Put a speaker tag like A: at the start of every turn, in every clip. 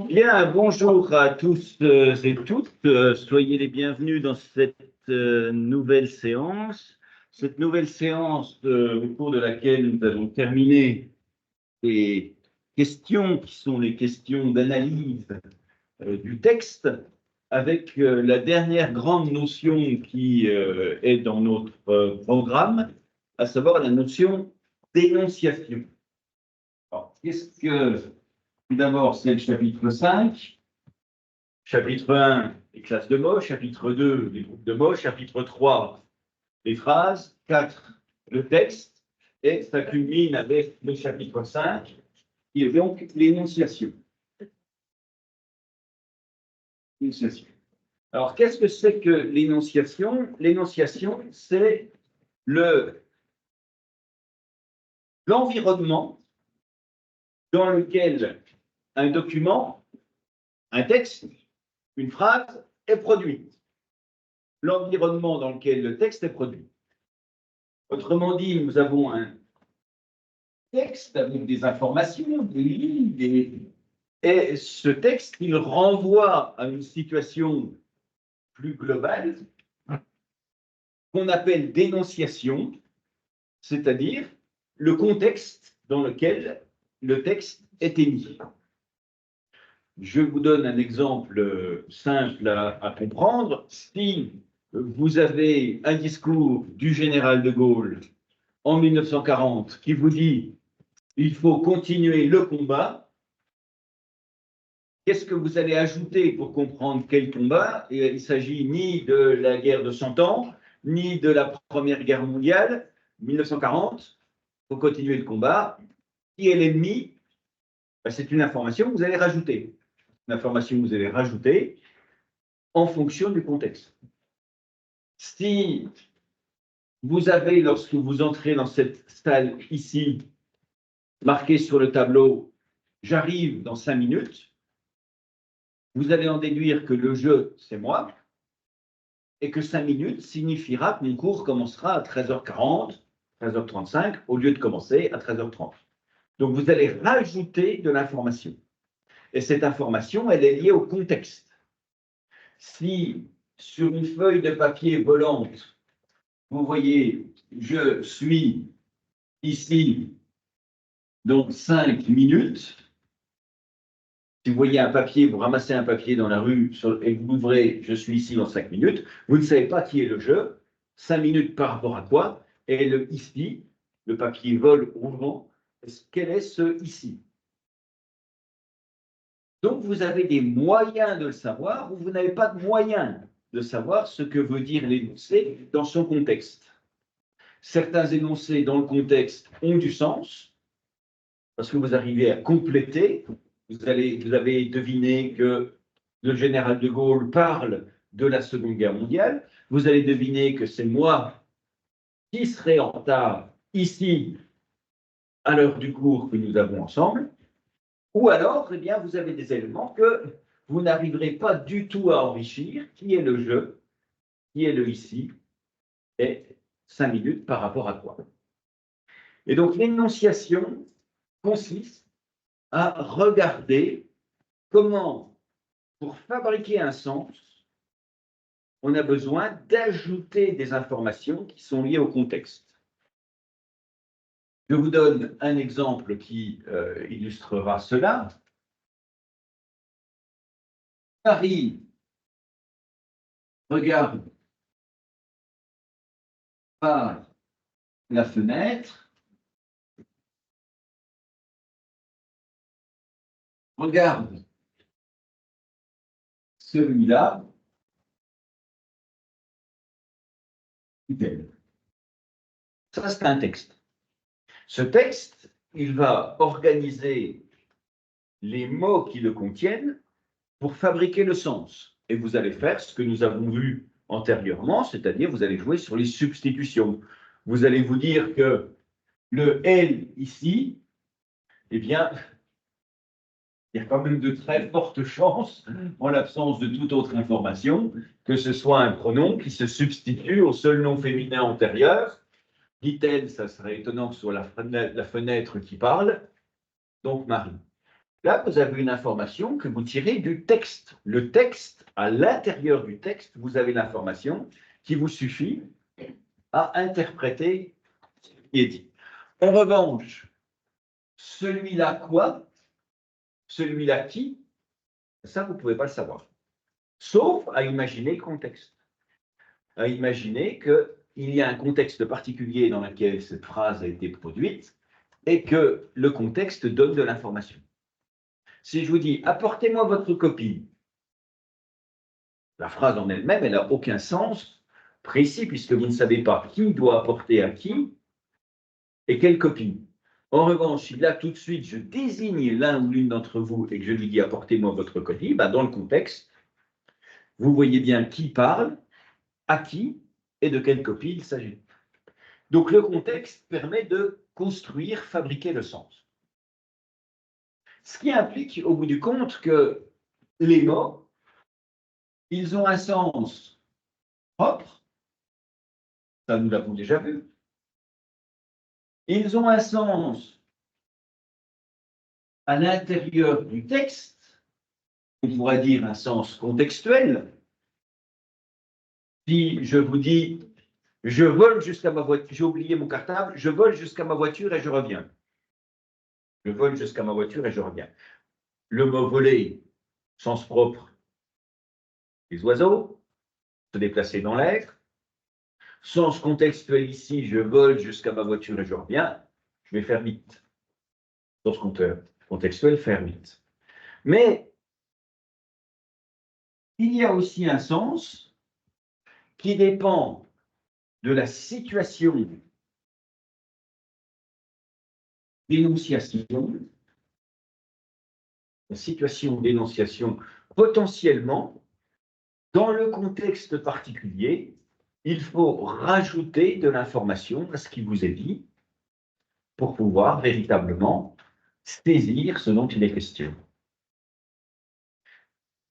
A: Bien, bonjour à tous et toutes. Soyez les bienvenus dans cette nouvelle séance. Cette nouvelle séance au cours de laquelle nous allons terminer les questions qui sont les questions d'analyse du texte avec la dernière grande notion qui est dans notre programme, à savoir la notion d'énonciation. Alors, qu'est-ce que... Tout d'abord, c'est le chapitre 5. Chapitre 1, les classes de mots. Chapitre 2, les groupes de mots. Chapitre 3, les phrases. 4, le texte. Et ça culmine avec le chapitre 5, qui est donc l'énonciation. Alors, qu'est-ce que c'est que l'énonciation? L'énonciation, c'est l'environnement dans lequel un document, un texte, une phrase est produite. L'environnement dans lequel le texte est produit. Autrement dit, nous avons un texte avec des informations, des lignes, et ce texte, il renvoie à une situation plus globale qu'on appelle d'énonciation, c'est-à-dire le contexte dans lequel le texte est émis. Je vous donne un exemple simple à comprendre. Si vous avez un discours du général de Gaulle en 1940 qui vous dit « il faut continuer le combat », qu'est-ce que vous allez ajouter pour comprendre quel combat? Et il ne s'agit ni de la guerre de 100 ans, ni de la Première Guerre mondiale. 1940, il faut continuer le combat. Qui est l'ennemi? C'est une information que vous allez rajouter. Une information que vous allez rajouter en fonction du contexte. Si vous avez, lorsque vous entrez dans cette salle ici, marqué sur le tableau « J'arrive dans 5 minutes », vous allez en déduire que le jeu, c'est moi, et que 5 minutes signifiera que mon cours commencera à 13h40, 13h35, au lieu de commencer à 13h30. Donc, vous allez rajouter de l'information. Et cette information, elle est liée au contexte. Si, sur une feuille de papier volante, vous voyez, je suis ici, donc 5 minutes. Si vous voyez un papier, vous ramassez un papier dans la rue et vous l'ouvrez, je suis ici dans 5 minutes, vous ne savez pas qui est le jeu, 5 minutes par rapport à quoi, et le ici, le papier vole au vent, quel est ce ici? Donc vous avez des moyens de le savoir ou vous n'avez pas de moyens de savoir ce que veut dire l'énoncé dans son contexte. Certains énoncés dans le contexte ont du sens, parce que vous arrivez à compléter. Vous avez deviné que le général de Gaulle parle de la Seconde Guerre mondiale. Vous allez deviner que c'est moi qui serai en retard ici à l'heure du cours que nous avons ensemble. Ou alors, eh bien, vous avez des éléments que vous n'arriverez pas du tout à enrichir, qui est le jeu, qui est le ici, et 5 minutes par rapport à quoi. Et donc, l'énonciation consiste à regarder comment, pour fabriquer un sens, on a besoin d'ajouter des informations qui sont liées au contexte. Je vous donne un exemple qui illustrera cela. Paris regarde par la fenêtre, regarde celui-là, ça c'est un texte. Ce texte, il va organiser les mots qui le contiennent pour fabriquer le sens. Et vous allez faire ce que nous avons vu antérieurement, c'est-à-dire vous allez jouer sur les substitutions. Vous allez vous dire que le « elle » ici, eh bien, il y a quand même de très fortes chances, en l'absence de toute autre information, que ce soit un pronom qui se substitue au seul nom féminin antérieur. Dit-elle, ça serait étonnant que ce soit la fenêtre qui parle. donc Marie. Là, vous avez une information que vous tirez du texte. Le texte, à l'intérieur du texte, vous avez l'information qui vous suffit à interpréter ce qui est dit. En revanche, celui-là quoi, celui-là qui, ça, vous ne pouvez pas le savoir. Sauf à imaginer le contexte. À imaginer qu'il y a un contexte particulier dans lequel cette phrase a été produite et que le contexte donne de l'information. Si je vous dis « apportez-moi votre copie », la phrase en elle-même, elle n'a aucun sens précis puisque vous ne savez pas qui doit apporter à qui et quelle copie. En revanche, si là, tout de suite, je désigne l'un ou l'une d'entre vous et que je lui dis « apportez-moi votre copie », dans le contexte, vous voyez bien qui parle, à qui et de quelle copie il s'agit. Donc, le contexte permet de construire, fabriquer le sens. Ce qui implique, au bout du compte, que les mots, ils ont un sens propre, ça nous l'avons déjà vu. Ils ont un sens à l'intérieur du texte, on pourrait dire un sens contextuel. Si je vous dis, je vole jusqu'à ma voiture, j'ai oublié mon cartable, je vole jusqu'à ma voiture et je reviens. Je vole jusqu'à ma voiture et je reviens. Le mot voler, sens propre, les oiseaux, se déplacer dans l'air. Sens contextuel ici, je vole jusqu'à ma voiture et je reviens, je vais faire vite. Sens contextuel, faire vite. Mais il y a aussi un sens qui dépend de la situation d'énonciation, la situation d'énonciation potentiellement, dans le contexte particulier, il faut rajouter de l'information à ce qui vous est dit pour pouvoir véritablement saisir ce dont il est question.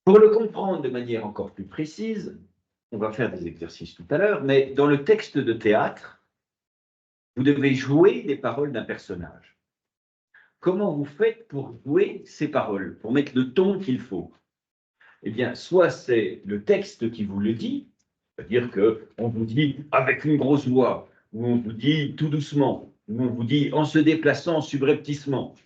A: Pour le comprendre de manière encore plus précise, on va faire des exercices tout à l'heure, mais dans le texte de théâtre, vous devez jouer les paroles d'un personnage. Comment vous faites pour jouer ces paroles, pour mettre le ton qu'il faut? Eh bien, soit c'est le texte qui vous le dit, c'est-à-dire qu'on vous dit avec une grosse voix, ou on vous dit tout doucement, ou on vous dit en se déplaçant subrepticement,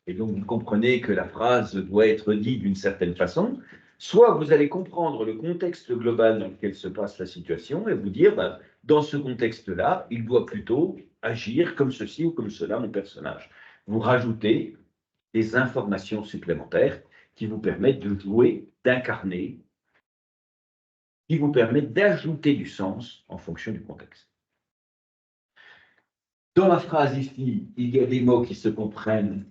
A: et donc vous comprenez que la phrase doit être dite d'une certaine façon, soit vous allez comprendre le contexte global dans lequel se passe la situation et vous dire, dans ce contexte-là, il doit plutôt agir comme ceci ou comme cela, mon personnage. Vous rajoutez des informations supplémentaires qui vous permettent de jouer, d'incarner, qui vous permettent d'ajouter du sens en fonction du contexte. Dans la phrase ici, il y a des mots qui se comprennent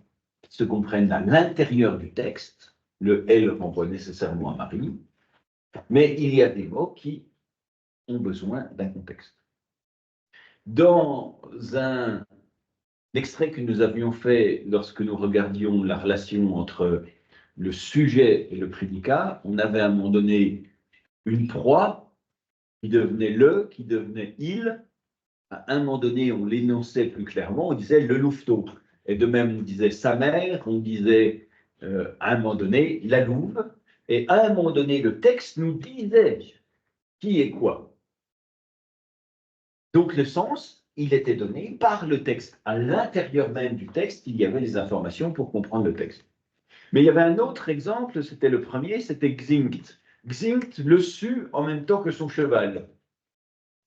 A: à l'intérieur du texte. Le « elle » renvoie nécessairement à Marie, mais il y a des mots qui ont besoin d'un contexte. Dans un extrait que nous avions fait lorsque nous regardions la relation entre le sujet et le prédicat, on avait à un moment donné une proie qui devenait le, qui devenait il. À un moment donné, on l'énonçait plus clairement, on disait le louveteau. Et de même, on disait sa mère, on disait à un moment donné la louve. Et à un moment donné, le texte nous disait qui est quoi. Donc le sens, il était donné par le texte. À l'intérieur même du texte, il y avait les informations pour comprendre le texte. Mais il y avait un autre exemple, c'était le premier, c'était Xinct. Xinct le sut en même temps que son cheval.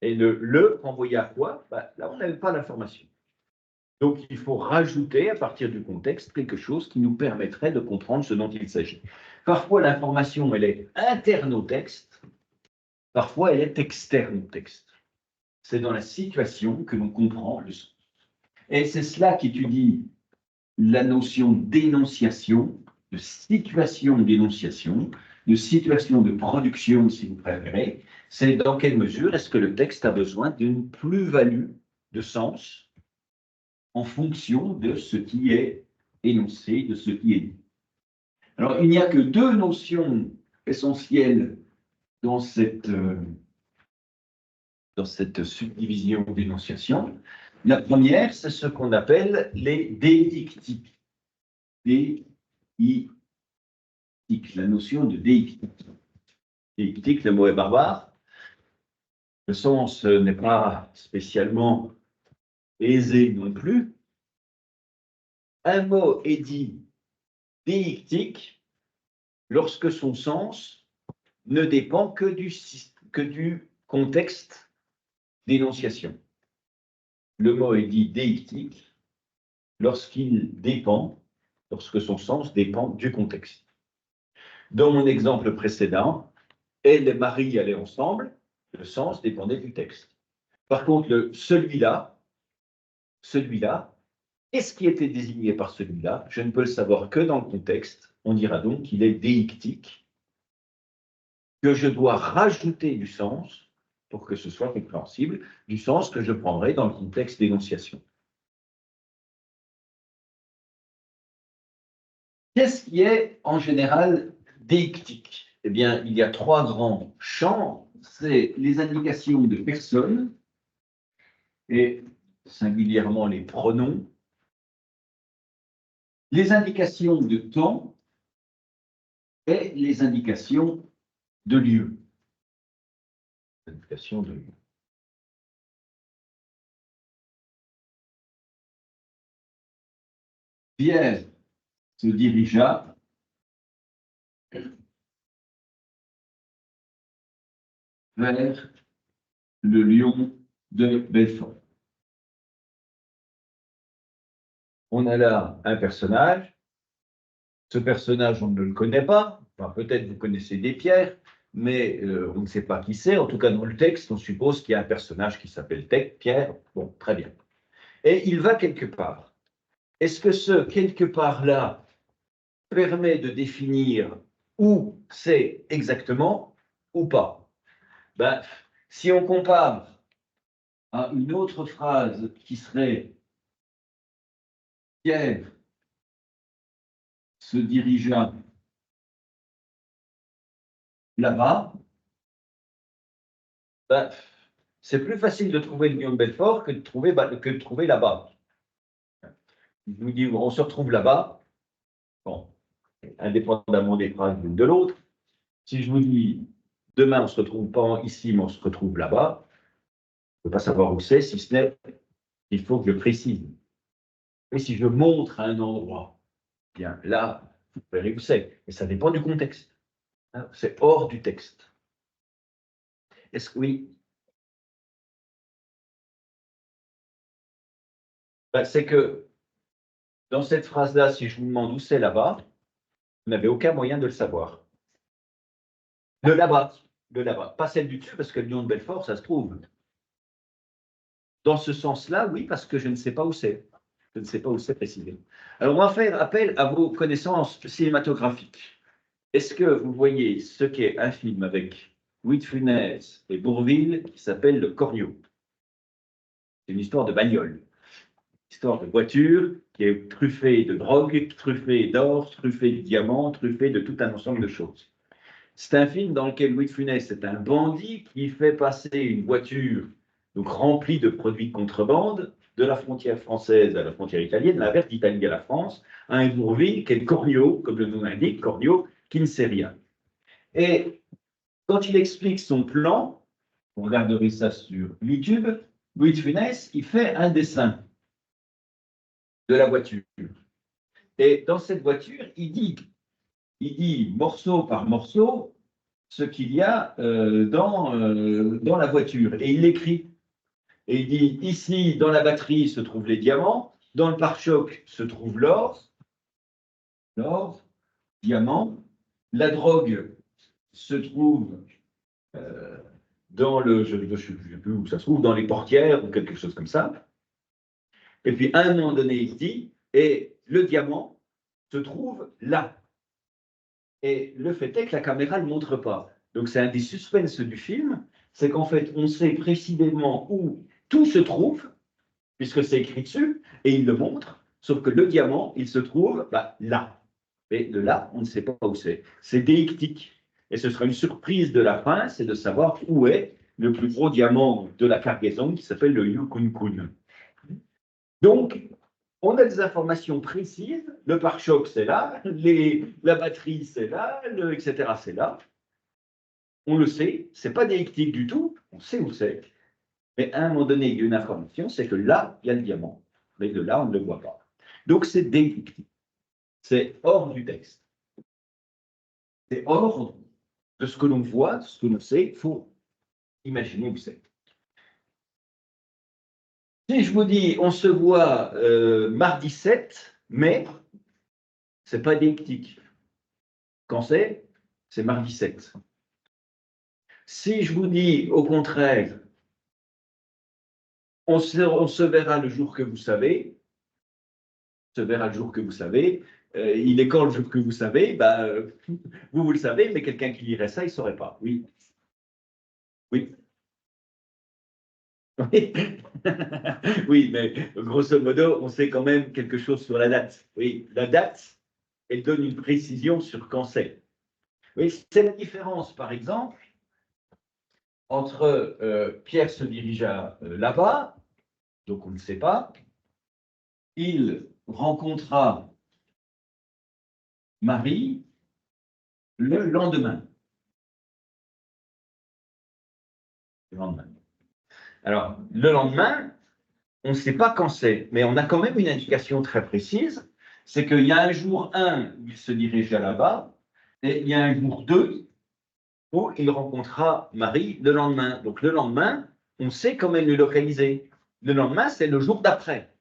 A: Et le renvoyait à quoi? Là, on n'avait pas l'information. Donc, il faut rajouter, à partir du contexte, quelque chose qui nous permettrait de comprendre ce dont il s'agit. Parfois, l'information, elle est interne au texte, parfois, elle est externe au texte. C'est dans la situation que l'on comprend le sens. Et c'est cela qu'étudie la notion d'énonciation, de situation d'énonciation, de situation de production, si vous préférez. C'est dans quelle mesure est-ce que le texte a besoin d'une plus-value de sens en fonction de ce qui est énoncé, de ce qui est dit. Alors, il n'y a que deux notions essentielles dans cette subdivision d'énonciation. La première, c'est ce qu'on appelle les déictiques. déictique, la notion de déictique. Déictique, le mot est barbare. Le sens n'est pas spécialement aisé non plus. Un mot est dit déictique lorsque son sens ne dépend que du contexte d'énonciation. Le mot est dit déictique lorsque son sens dépend du contexte. Dans mon exemple précédent, elle et Marie allaient ensemble, le sens dépendait du texte. Par contre, celui-là, qu'est-ce qui était désigné par celui-là? Je ne peux le savoir que dans le contexte. On dira donc qu'il est déictique, que je dois rajouter du sens pour que ce soit compréhensible, du sens que je prendrai dans le contexte d'énonciation. Qu'est-ce qui est en général déictique? Eh bien, il y a trois grands champs. C'est les indications de personnes, et singulièrement les pronoms, les indications de temps et les indications de lieu. Indications de lieu. Pierre se dirigea vers le lion de Belfort. On a là un personnage. Ce personnage, on ne le connaît pas. Enfin, peut-être vous connaissez des pierres, mais on ne sait pas qui c'est. En tout cas, dans le texte, on suppose qu'il y a un personnage qui s'appelle Pierre. Bon, très bien. Et il va quelque part. Est-ce que ce quelque part-là permet de définir où c'est exactement ou pas? Ben, si on compare à une autre phrase qui serait Pierre se dirigea là-bas, ben, c'est plus facile de trouver le lion de Belfort que de trouver là-bas. Je vous dis, on se retrouve là-bas, bon, indépendamment des phrases l'une de l'autre. Si je vous dis, demain on ne se retrouve pas ici, mais on se retrouve là-bas, je ne peux pas savoir où c'est, si ce n'est qu'il faut que je précise. Et si je montre un endroit, bien là, vous verrez où c'est. Et ça dépend du contexte. C'est hors du texte. Est-ce que oui? Ben, c'est que dans cette phrase-là, si je vous demande où c'est là-bas, vous n'avez aucun moyen de le savoir. Le là-bas, pas celle du dessus, parce que le lion de Belfort, ça se trouve. Dans ce sens-là, oui, parce que je ne sais pas où c'est. Je ne sais pas où c'est précisément. Alors, on va faire appel à vos connaissances cinématographiques. Est-ce que vous voyez ce qu'est un film avec Louis de Funès et Bourvil qui s'appelle Le Cornio? C'est une histoire de bagnole, une histoire de voiture qui est truffée de drogue, truffée d'or, truffée de diamants, truffée de tout un ensemble de choses. C'est un film dans lequel Louis de Funès est un bandit qui fait passer une voiture donc remplie de produits de contrebande de la frontière française à la frontière italienne, l'inverse d'Italie à la France, à un Bourvil qui est le Cornio, comme le nom l'indique, Cornio, qui ne sait rien. Et quand il explique son plan, vous regarderez ça sur YouTube, Louis de Funès, il fait un dessin de la voiture. Et dans cette voiture, il dit morceau par morceau ce qu'il y a dans la voiture. Et il l'écrit. Et il dit, ici, dans la batterie se trouvent les diamants, dans le pare-choc se trouve l'or, diamant, la drogue se trouve dans le, je ne sais plus où ça se trouve, dans les portières ou quelque chose comme ça. Et puis, à un moment donné, il dit, et le diamant se trouve là. Et le fait est que la caméra ne le montre pas. Donc, c'est un des suspens du film, c'est qu'en fait, on sait précisément où tout se trouve, puisque c'est écrit dessus, et il le montre, sauf que le diamant, il se trouve là. Et de là, on ne sait pas où c'est. C'est déictique. Et ce sera une surprise de la fin, c'est de savoir où est le plus gros diamant de la cargaison qui s'appelle le Yukunkun. Donc, on a des informations précises le pare-choc, c'est là, la batterie, c'est là, etc., c'est là. On le sait, c'est pas déictique du tout, on sait où c'est. Mais à un moment donné, il y a une information, c'est que là, il y a le diamant. Mais de là, on ne le voit pas. Donc, c'est déictique. C'est hors du texte. C'est hors de ce que l'on voit, de ce que l'on sait. Il faut imaginer où c'est. Si je vous dis, on se voit mardi 7 mai, ce n'est pas déictique. Quand c'est mardi 7. Si je vous dis, au contraire, on se verra le jour que vous savez, se verra le jour que vous savez, il est quand le jour que vous savez, bah, vous le savez, mais quelqu'un qui lirait ça, il ne saurait pas. Oui. Oui. Oui. Oui, mais grosso modo, on sait quand même quelque chose sur la date. Oui, la date, elle donne une précision sur quand c'est. Oui, c'est la différence, par exemple, entre Pierre se dirigea là-bas, donc on ne sait pas, il rencontra Marie le lendemain. Le lendemain. Alors, le lendemain, on ne sait pas quand c'est, mais on a quand même une indication très précise, c'est qu'il y a un jour 1 où il se dirigea là-bas, et il y a un jour 2 où il rencontra Marie le lendemain. Donc le lendemain, on sait quand même le localiser. Le lendemain, c'est le jour d'après.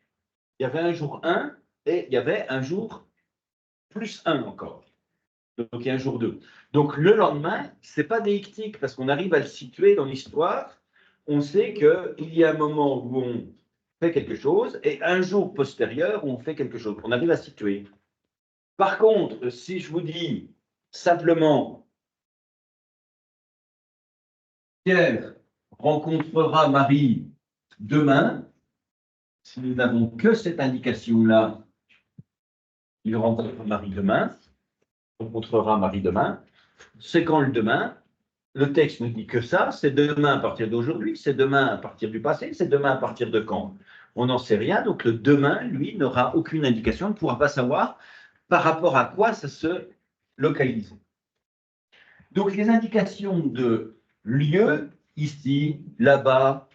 A: Il y avait un jour 1 et il y avait un jour plus 1 encore. Donc il y a un jour 2. Donc le lendemain, ce n'est pas déictique parce qu'on arrive à le situer dans l'histoire. On sait qu'il y a un moment où on fait quelque chose et un jour postérieur où on fait quelque chose. On arrive à situer. Par contre, si je vous dis simplement Pierre rencontrera Marie demain, si nous n'avons que cette indication-là, il rencontrera Marie demain, c'est quand le demain? Le texte ne dit que ça, c'est demain à partir d'aujourd'hui, c'est demain à partir du passé, c'est demain à partir de quand? On n'en sait rien, donc le demain, lui, n'aura aucune indication, on ne pourra pas savoir par rapport à quoi ça se localise. Donc les indications de lieu, ici, là-bas,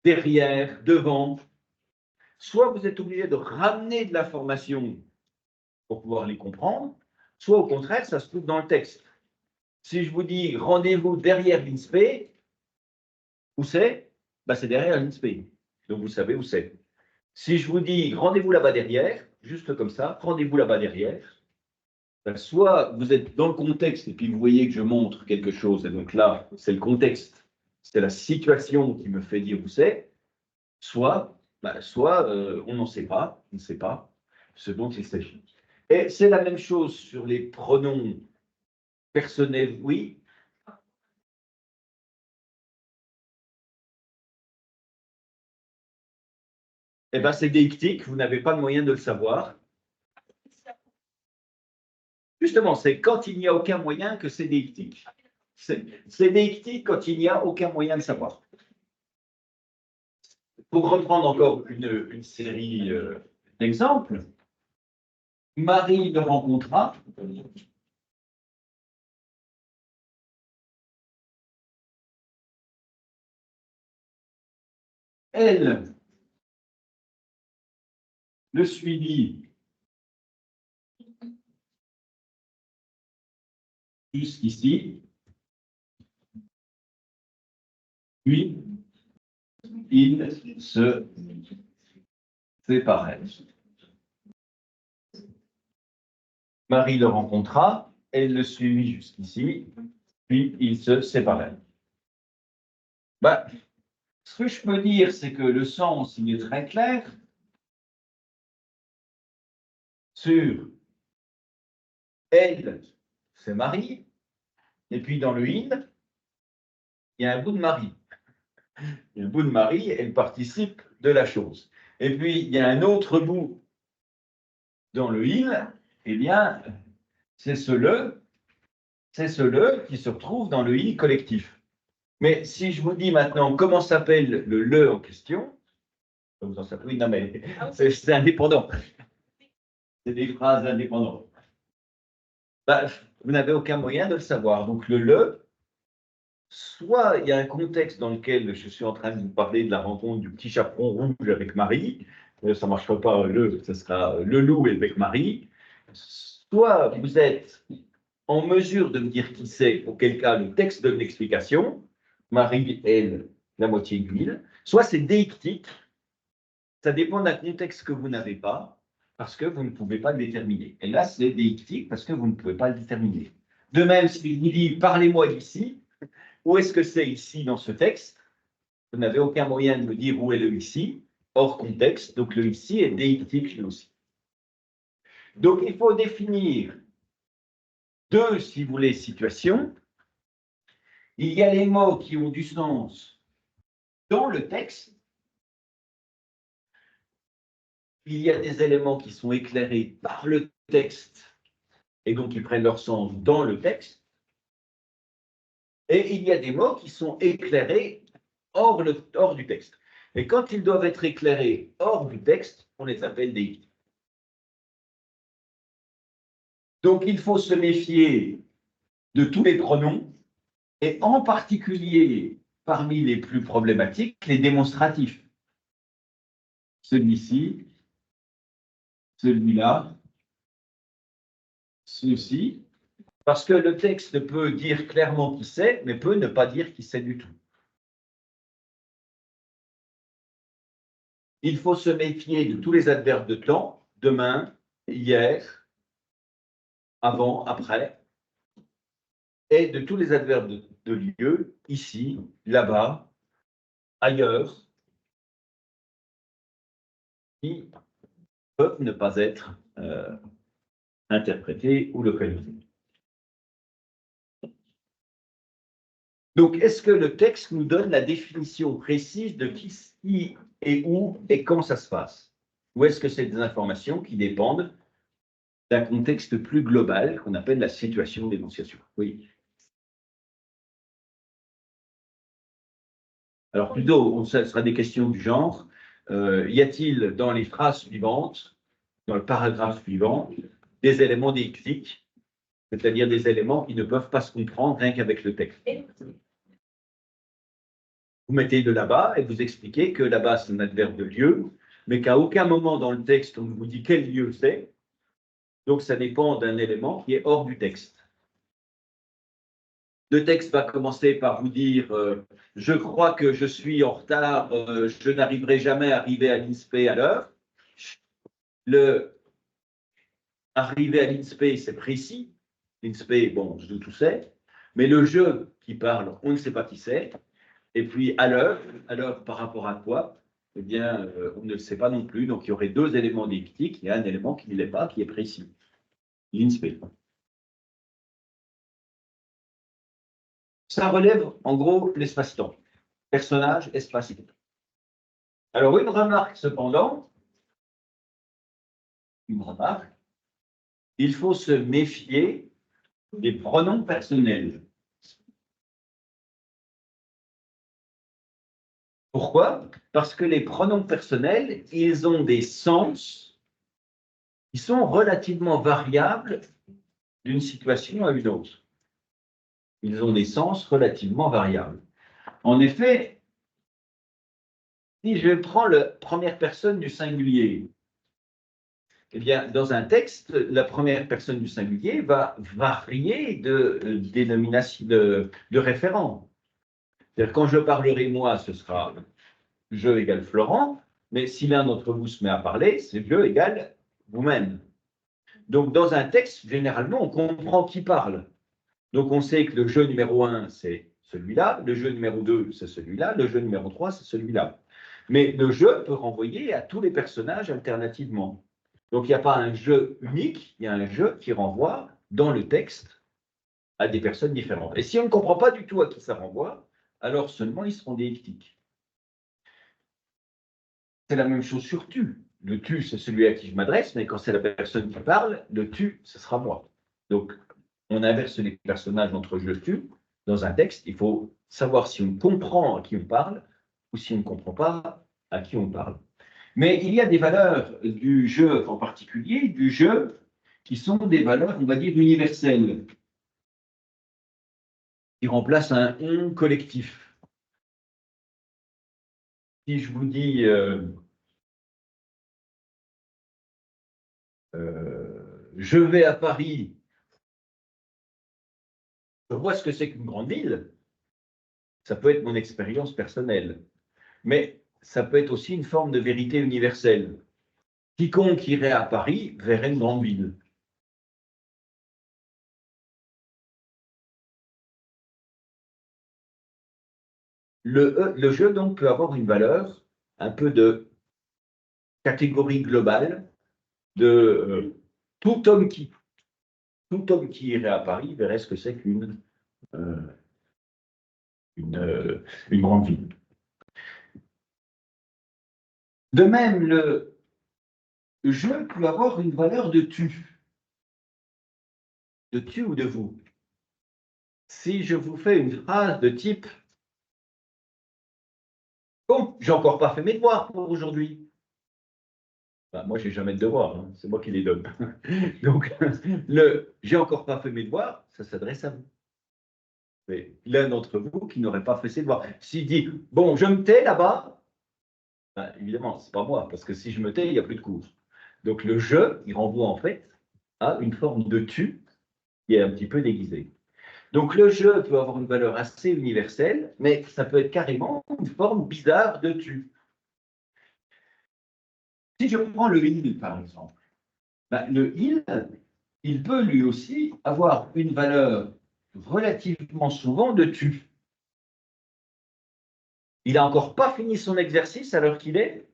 A: derrière, devant, soit vous êtes obligé de ramener de l'information pour pouvoir les comprendre, soit au contraire, ça se trouve dans le texte. Si je vous dis rendez-vous derrière l'INSPE, où c'est? Ben, c'est derrière l'INSPE. Donc vous savez où c'est. Si je vous dis rendez-vous là-bas derrière, juste comme ça, rendez-vous là-bas derrière, ben, soit vous êtes dans le contexte et puis vous voyez que je montre quelque chose, et donc là, c'est le contexte, c'est la situation qui me fait dire où c'est, soit, on n'en sait pas, on ne sait pas ce dont il s'agit. Et c'est la même chose sur les pronoms personnels, oui. Eh bien, c'est déictique, vous n'avez pas de moyen de le savoir. Justement, c'est quand il n'y a aucun moyen que c'est déictique. C'est déictique quand il n'y a aucun moyen de savoir. Pour reprendre encore une série d'exemples, Marie le rencontra. Elle le suivit jusqu'ici, puis ils se séparèrent. Marie le rencontra, elle le suivit jusqu'ici, puis ils se séparèrent. Ben, ce que je peux dire, c'est que le sens, il est très clair sur elle, c'est Marie, et puis dans le in, il y a un bout de Marie. Le bout de Marie, elle participe de la chose. Et puis, il y a un autre bout dans le in, eh bien, c'est ce le qui se retrouve dans le i collectif. Mais si je vous dis maintenant comment s'appelle le en question, vous en savez, oui, non, mais c'est indépendant. C'est des phrases indépendantes. Bah, vous n'avez aucun moyen de le savoir. Donc le, soit il y a un contexte dans lequel je suis en train de vous parler de la rencontre du petit chaperon rouge avec Marie, ça ne marchera pas ce sera le loup avec Marie, soit vous êtes en mesure de me dire qui c'est, auquel cas le texte donne l'explication, Marie, elle, la moitié d'huile, soit c'est déictique, ça dépend d'un contexte que vous n'avez pas, parce que vous ne pouvez pas le déterminer. Et là, c'est déictique parce que vous ne pouvez pas le déterminer. De même, si je vous dis, parlez-moi d'ici, où est-ce que c'est ici dans ce texte? Vous n'avez aucun moyen de me dire où est le ici, hors contexte, donc le ici est déictique lui aussi. Donc, il faut définir deux, si vous voulez, situations. Il y a les mots qui ont du sens dans le texte. Il y a des éléments qui sont éclairés par le texte et donc ils prennent leur sens dans le texte. Et il y a des mots qui sont éclairés hors du texte. Et quand ils doivent être éclairés hors du texte, on les appelle déictiques. Donc il faut se méfier de tous les pronoms, et en particulier, parmi les plus problématiques, les démonstratifs. Celui-ci, celui-là, ceci, parce que le texte peut dire clairement qui c'est, mais peut ne pas dire qui c'est du tout. Il faut se méfier de tous les adverbes de temps, demain, hier, avant, après, et de tous les adverbes de lieu, ici, là-bas, ailleurs, qui peuvent ne pas être interprétés ou localisés. Donc, est-ce que le texte nous donne la définition précise de qui et où et quand ça se passe? Ou est-ce que c'est des informations qui dépendent d'un contexte plus global qu'on appelle la situation d'énonciation? Oui. Alors, plutôt, ce sera des questions du genre, y a-t-il dans les phrases suivantes, dans le paragraphe suivant, des éléments déictiques, c'est-à-dire des éléments qui ne peuvent pas se comprendre rien qu'avec le texte? Vous mettez de là-bas et vous expliquez que là-bas, c'est un adverbe de lieu, mais qu'à aucun moment dans le texte, on ne vous dit quel lieu c'est. Donc, ça dépend d'un élément qui est hors du texte. Le texte va commencer par vous dire je crois que je suis en retard, je n'arriverai jamais à arriver à l'INSPE à l'heure. Le arriver à l'INSPE, c'est précis. L'INSPE, bon, je tout sais. Mais le je qui parle, on ne sait pas qui c'est. Et puis à l'heure par rapport à quoi? Eh bien, on ne le sait pas non plus. Donc, il y aurait deux éléments déictiques. Il y a un élément qui ne l'est pas, qui est précis. L'INSPE. Ça relève, en gros, l'espace-temps. Personnage, espace-temps. Alors, une remarque, cependant, il faut se méfier des pronoms personnels. Pourquoi? Parce que les pronoms personnels, ils ont des sens qui sont relativement variables d'une situation à une autre. Ils ont des sens relativement variables. En effet, si je prends la première personne du singulier, eh bien, dans un texte, la première personne du singulier va varier de dénomination, de référent. C'est-à-dire, quand je parlerai moi, ce sera je égale Florent, mais si l'un d'entre vous se met à parler, c'est je égale vous-même. Donc, dans un texte, généralement, on comprend qui parle. Donc, on sait que le jeu numéro 1, c'est celui-là, le jeu numéro 2, c'est celui-là, le jeu numéro 3, c'est celui-là. Mais le jeu peut renvoyer à tous les personnages alternativement. Donc, il n'y a pas un jeu unique, il y a un jeu qui renvoie dans le texte à des personnes différentes. Et si on ne comprend pas du tout à qui ça renvoie, alors seulement ils seront déictiques. C'est la même chose sur tu. Le tu, c'est celui à qui je m'adresse, mais quand c'est la personne qui parle, le tu, ce sera moi. Donc, on inverse les personnages entre je, tu. Dans un texte, il faut savoir si on comprend à qui on parle ou si on ne comprend pas à qui on parle. Mais il y a des valeurs du jeu en particulier, du jeu, qui sont des valeurs, on va dire, universelles, qui remplacent un on collectif. Si je vous dis je vais à Paris, je vois ce que c'est qu'une grande ville, ça peut être mon expérience personnelle, mais ça peut être aussi une forme de vérité universelle. Quiconque irait à Paris verrait une grande ville. Le jeu, donc, peut avoir une valeur un peu de catégorie globale de tout homme qui tout homme qui irait à Paris verrait ce que c'est qu'une euh, une, euh, une grande ville. De même, le jeu peut avoir une valeur de tu ou de vous. Si je vous fais une phrase de type bon, j'ai encore pas fait mes devoirs pour aujourd'hui. Ben, moi, j'ai jamais de devoirs, hein, c'est moi qui les donne. Donc, le j'ai encore pas fait mes devoirs, ça s'adresse à vous. Mais l'un d'entre vous qui n'aurait pas fait ses devoirs. S'il dit bon, je me tais là-bas, ben, évidemment, c'est pas moi, parce que si je me tais, il n'y a plus de cours. Donc, le je, il renvoie en fait à une forme de tu qui est un petit peu déguisée. Donc, le je peut avoir une valeur assez universelle, mais ça peut être carrément une forme bizarre de tu. Si je prends le il, par exemple, ben, le il peut lui aussi avoir une valeur relativement souvent de tu. Il n'a encore pas fini son exercice à l'heure qu'il est,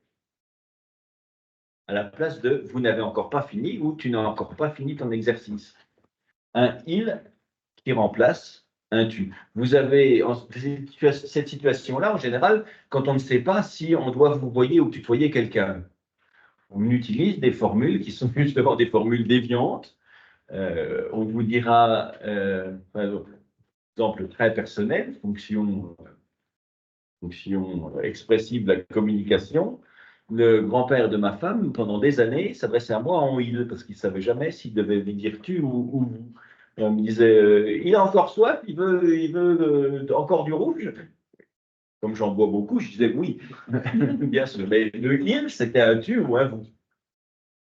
A: à la place de vous n'avez encore pas fini ou tu n'as encore pas fini ton exercice. Un il qui remplace un tu. Vous avez cette situation-là, en général, quand on ne sait pas si on doit vous voyer ou tutoyer quelqu'un. On utilise des formules qui sont justement des formules déviantes. On vous dira, par exemple, très personnel, fonction expressive de la communication. Le grand-père de ma femme, pendant des années, s'adressait à moi en il, parce qu'il ne savait jamais s'il devait me dire tu ou vous. On me disait, il a encore soif, il veut encore du rouge. Comme j'en bois beaucoup, je disais oui, bien sûr. Mais le il, c'était un tu ou un vous.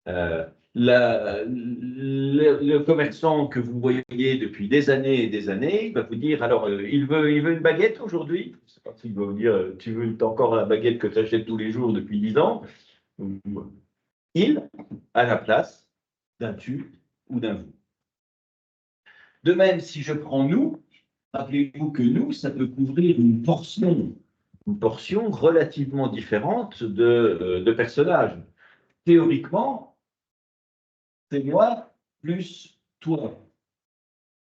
A: Euh, le commerçant que vous voyez depuis des années et des années va vous dire alors il veut une baguette aujourd'hui. Je ne sais pas s'il va vous dire tu veux encore la baguette que tu achètes tous les jours depuis 10 ans. Il à la place d'un tu ou d'un vous. De même, si je prends nous, rappelez-vous que nous, ça peut couvrir une portion relativement différente de personnages. Théoriquement, c'est moi plus toi.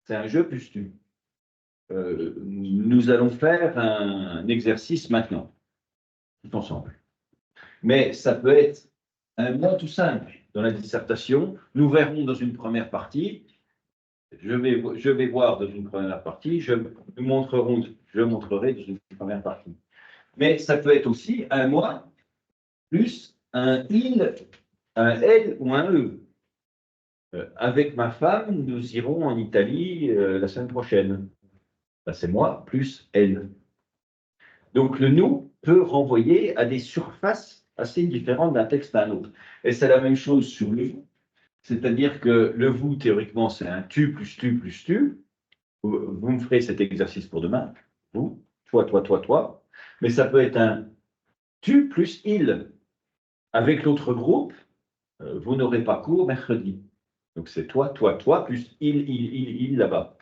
A: C'est un jeu plus tu. Nous allons faire un exercice maintenant, tout ensemble. Mais ça peut être un mot tout simple. Dans la dissertation, nous verrons dans une première partie, je vais voir dans une première partie, je montrerai dans une première partie. Mais ça peut être aussi un moi plus un il, un elle ou un eux. Avec ma femme, nous irons en Italie la semaine prochaine. Ben, c'est moi plus elle. Donc le nous peut renvoyer à des surfaces assez différentes d'un texte à un autre. Et c'est la même chose sur le vous. C'est-à-dire que le vous, théoriquement, c'est un tu plus tu plus tu. Vous me ferez cet exercice pour demain. Vous, toi. Mais ça peut être un tu plus il. Avec l'autre groupe, vous n'aurez pas cours mercredi. Donc c'est toi, plus il là-bas.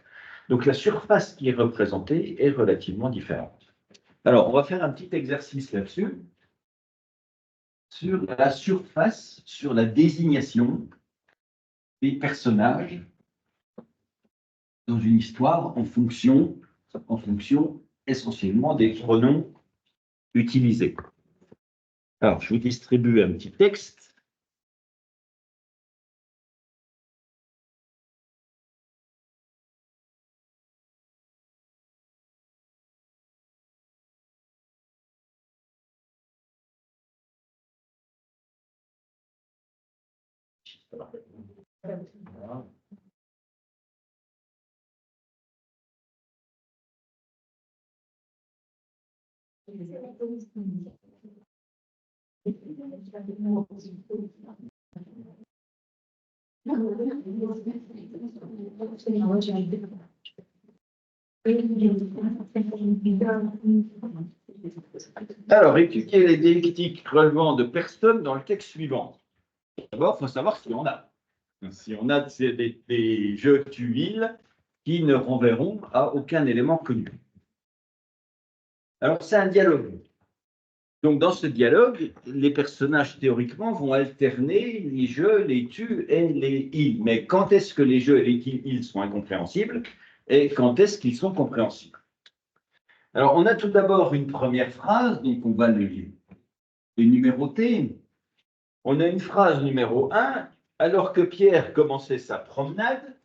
A: Donc la surface qui est représentée est relativement différente. Alors, on va faire un petit exercice là-dessus, sur la surface, sur la désignation des personnages dans une histoire en fonction essentiellement des pronoms utilisés. Alors, je vous distribue un petit texte. Voilà. Alors, étudier les dialectiques relevant de personnes dans le texte suivant. D'abord, il faut savoir si on a. Si on a des jeux tuiles qui ne renverront à aucun élément connu. Alors, c'est un dialogue. Donc, dans ce dialogue, les personnages, théoriquement, vont alterner les je, les tu et les il. Mais quand est-ce que les je et les il sont incompréhensibles et quand est-ce qu'ils sont compréhensibles? Alors, on a tout d'abord une première phrase, donc on va les numéroter. On a une phrase numéro 1, alors que Pierre commençait sa promenade.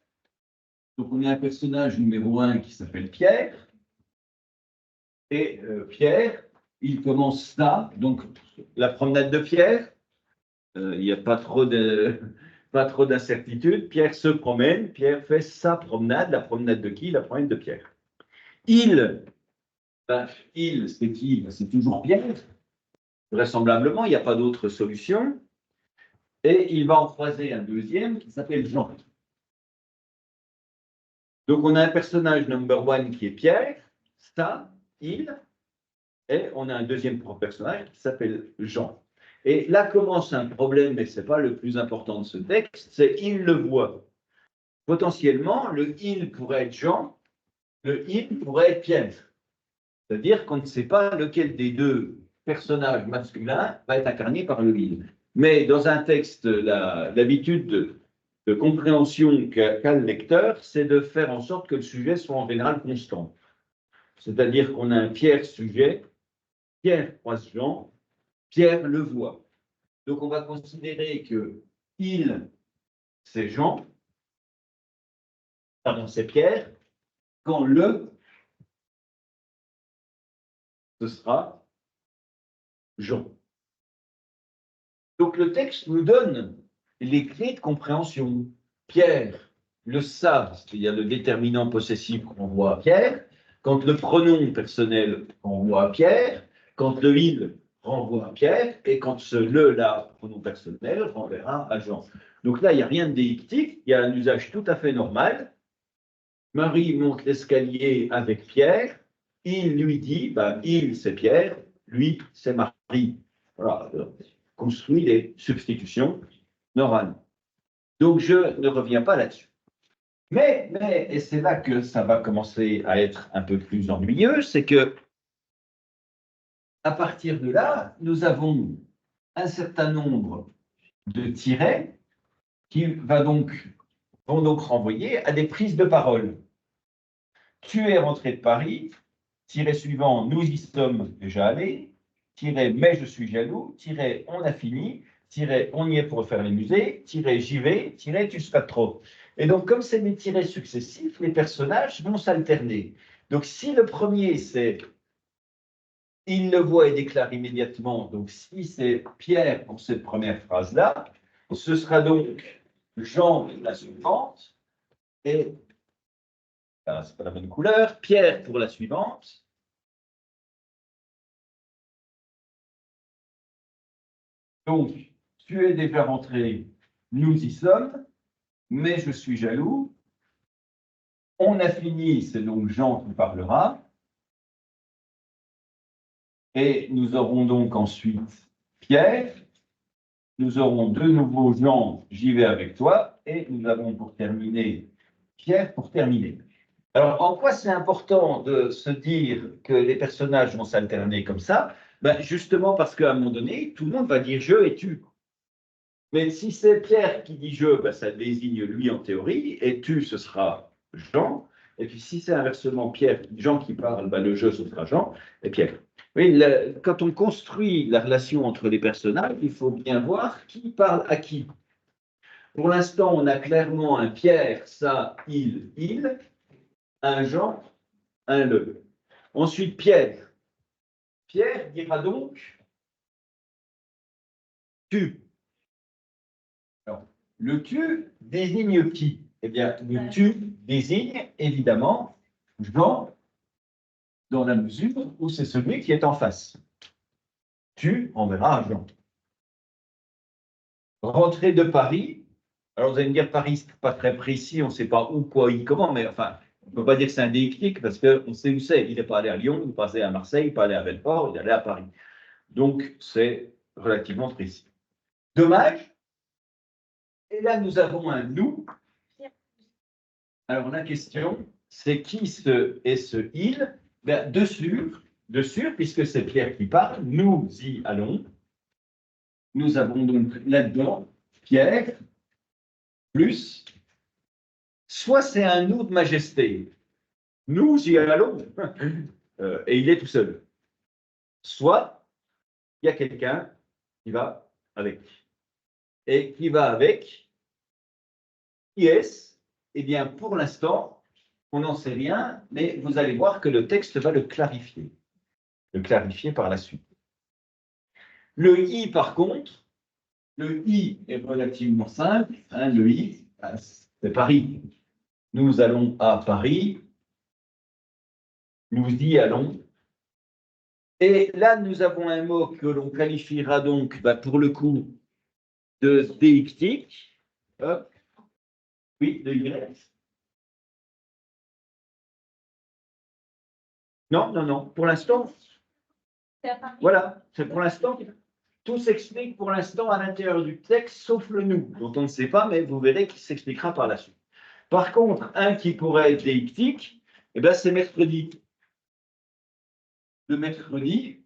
A: Donc, on a un personnage numéro 1 qui s'appelle Pierre. Et Pierre, il commence ça, donc la promenade de Pierre. Il n'y a pas trop d'incertitude. Pierre se promène, Pierre fait sa promenade. La promenade de qui? La promenade de Pierre. Il, c'est qui? C'est toujours Pierre. Vraisemblablement, il n'y a pas d'autre solution. Et il va en croiser un deuxième qui s'appelle Jean. Donc, on a un personnage number one qui est Pierre, ça, il, et on a un deuxième personnage qui s'appelle Jean. Et là commence un problème, mais ce n'est pas le plus important de ce texte, c'est il le voit. Potentiellement, le il pourrait être Jean, le il pourrait être Pierre. C'est-à-dire qu'on ne sait pas lequel des deux personnages masculins va être incarné par le il. Mais dans un texte, l'habitude de compréhension qu'a le lecteur, c'est de faire en sorte que le sujet soit en général constant. C'est-à-dire qu'on a un Pierre sujet, Pierre croise Jean, Pierre le voit. Donc on va considérer que il, c'est Jean, pardon, c'est Pierre, quand le, ce sera Jean. Donc le texte nous donne les clés de compréhension. Pierre, le ça, c'est-à-dire le déterminant possessif qu'on voit à Pierre, quand le pronom personnel renvoie à Pierre, quand le il renvoie à Pierre, et quand ce le-là, pronom personnel, renverra à Jean. Donc là, il n'y a rien de déictique, il y a un usage tout à fait normal. Marie monte l'escalier avec Pierre, il lui dit, ben, il c'est Pierre, lui c'est Marie. Voilà, construit les substitutions normales. Donc je ne reviens pas là-dessus. Mais, et c'est là que ça va commencer à être un peu plus ennuyeux, c'est que à partir de là, nous avons un certain nombre de tirets qui vont donc renvoyer à des prises de parole. Tu es rentré de Paris, tiret suivant, nous y sommes déjà allés, tiret mais je suis jaloux, tiret on a fini, tiret on y est pour refaire les musées, tiret j'y vais, tiret tu seras trop. Et donc, comme c'est des tirets successifs, les personnages vont s'alterner. Donc, si le premier, c'est il le voit et déclare immédiatement, donc si c'est Pierre pour cette première phrase-là, ce sera donc Jean la suivante, et c'est pas la bonne couleur, Pierre pour la suivante. Donc, tu es déjà rentré, nous y sommes, mais je suis jaloux. On a fini, c'est donc Jean qui parlera. Et nous aurons donc ensuite Pierre. Nous aurons de nouveau Jean, j'y vais avec toi. Et nous avons pour terminer Pierre pour terminer. Alors, en quoi c'est important de se dire que les personnages vont s'alterner comme ça? Ben, justement parce qu'à un moment donné, tout le monde va dire je et tu. Mais si c'est Pierre qui dit je, ben, ça désigne lui en théorie, et tu, ce sera Jean. Et puis si c'est inversement Pierre, Jean qui parle, ben, le je, ce sera Jean et Pierre. Oui, quand on construit la relation entre les personnages, il faut bien voir qui parle à qui. Pour l'instant, on a clairement un Pierre, ça, il, un Jean, un le. Ensuite, Pierre. Pierre dira donc tu. Alors, le tu désigne qui? Eh bien, le tu désigne évidemment Jean, dans la mesure où c'est celui qui est en face. Tu enverras Jean. Rentrer de Paris. Alors, vous allez me dire, Paris, c'est pas très précis, on ne sait pas où, quoi, comment, mais enfin, on ne peut pas dire que c'est un déclic parce qu'on sait où c'est. Il n'est pas allé à Lyon, il n'est pas allé à Marseille, il n'est pas allé à Belfort, il est allé à Paris. Donc, c'est relativement précis. Dommage. Et là, nous avons un nous. Alors, la question, c'est qui est ce il? Ben, de sûr, puisque c'est Pierre qui parle, nous y allons. Nous avons donc là-dedans Pierre plus, soit c'est un nous de majesté, nous y allons, et il est tout seul. Soit il y a quelqu'un qui va avec. Et qui va avec, qui est-ce? Eh bien, pour l'instant, on n'en sait rien, mais vous allez voir que le texte va le clarifier par la suite. Le i, par contre, le i est relativement simple. Hein, le i, c'est Paris. Nous allons à Paris. Nous y allons. Et là, nous avons un mot que l'on qualifiera donc, pour le coup, de déictique. Hop. Oui, de y. Non, non, non. Pour l'instant, voilà, c'est pour l'instant. Tout s'explique pour l'instant à l'intérieur du texte, sauf le nous, dont on ne sait pas, mais vous verrez qu'il s'expliquera par la suite. Par contre, un qui pourrait être déictique, eh ben, c'est mercredi. Le mercredi,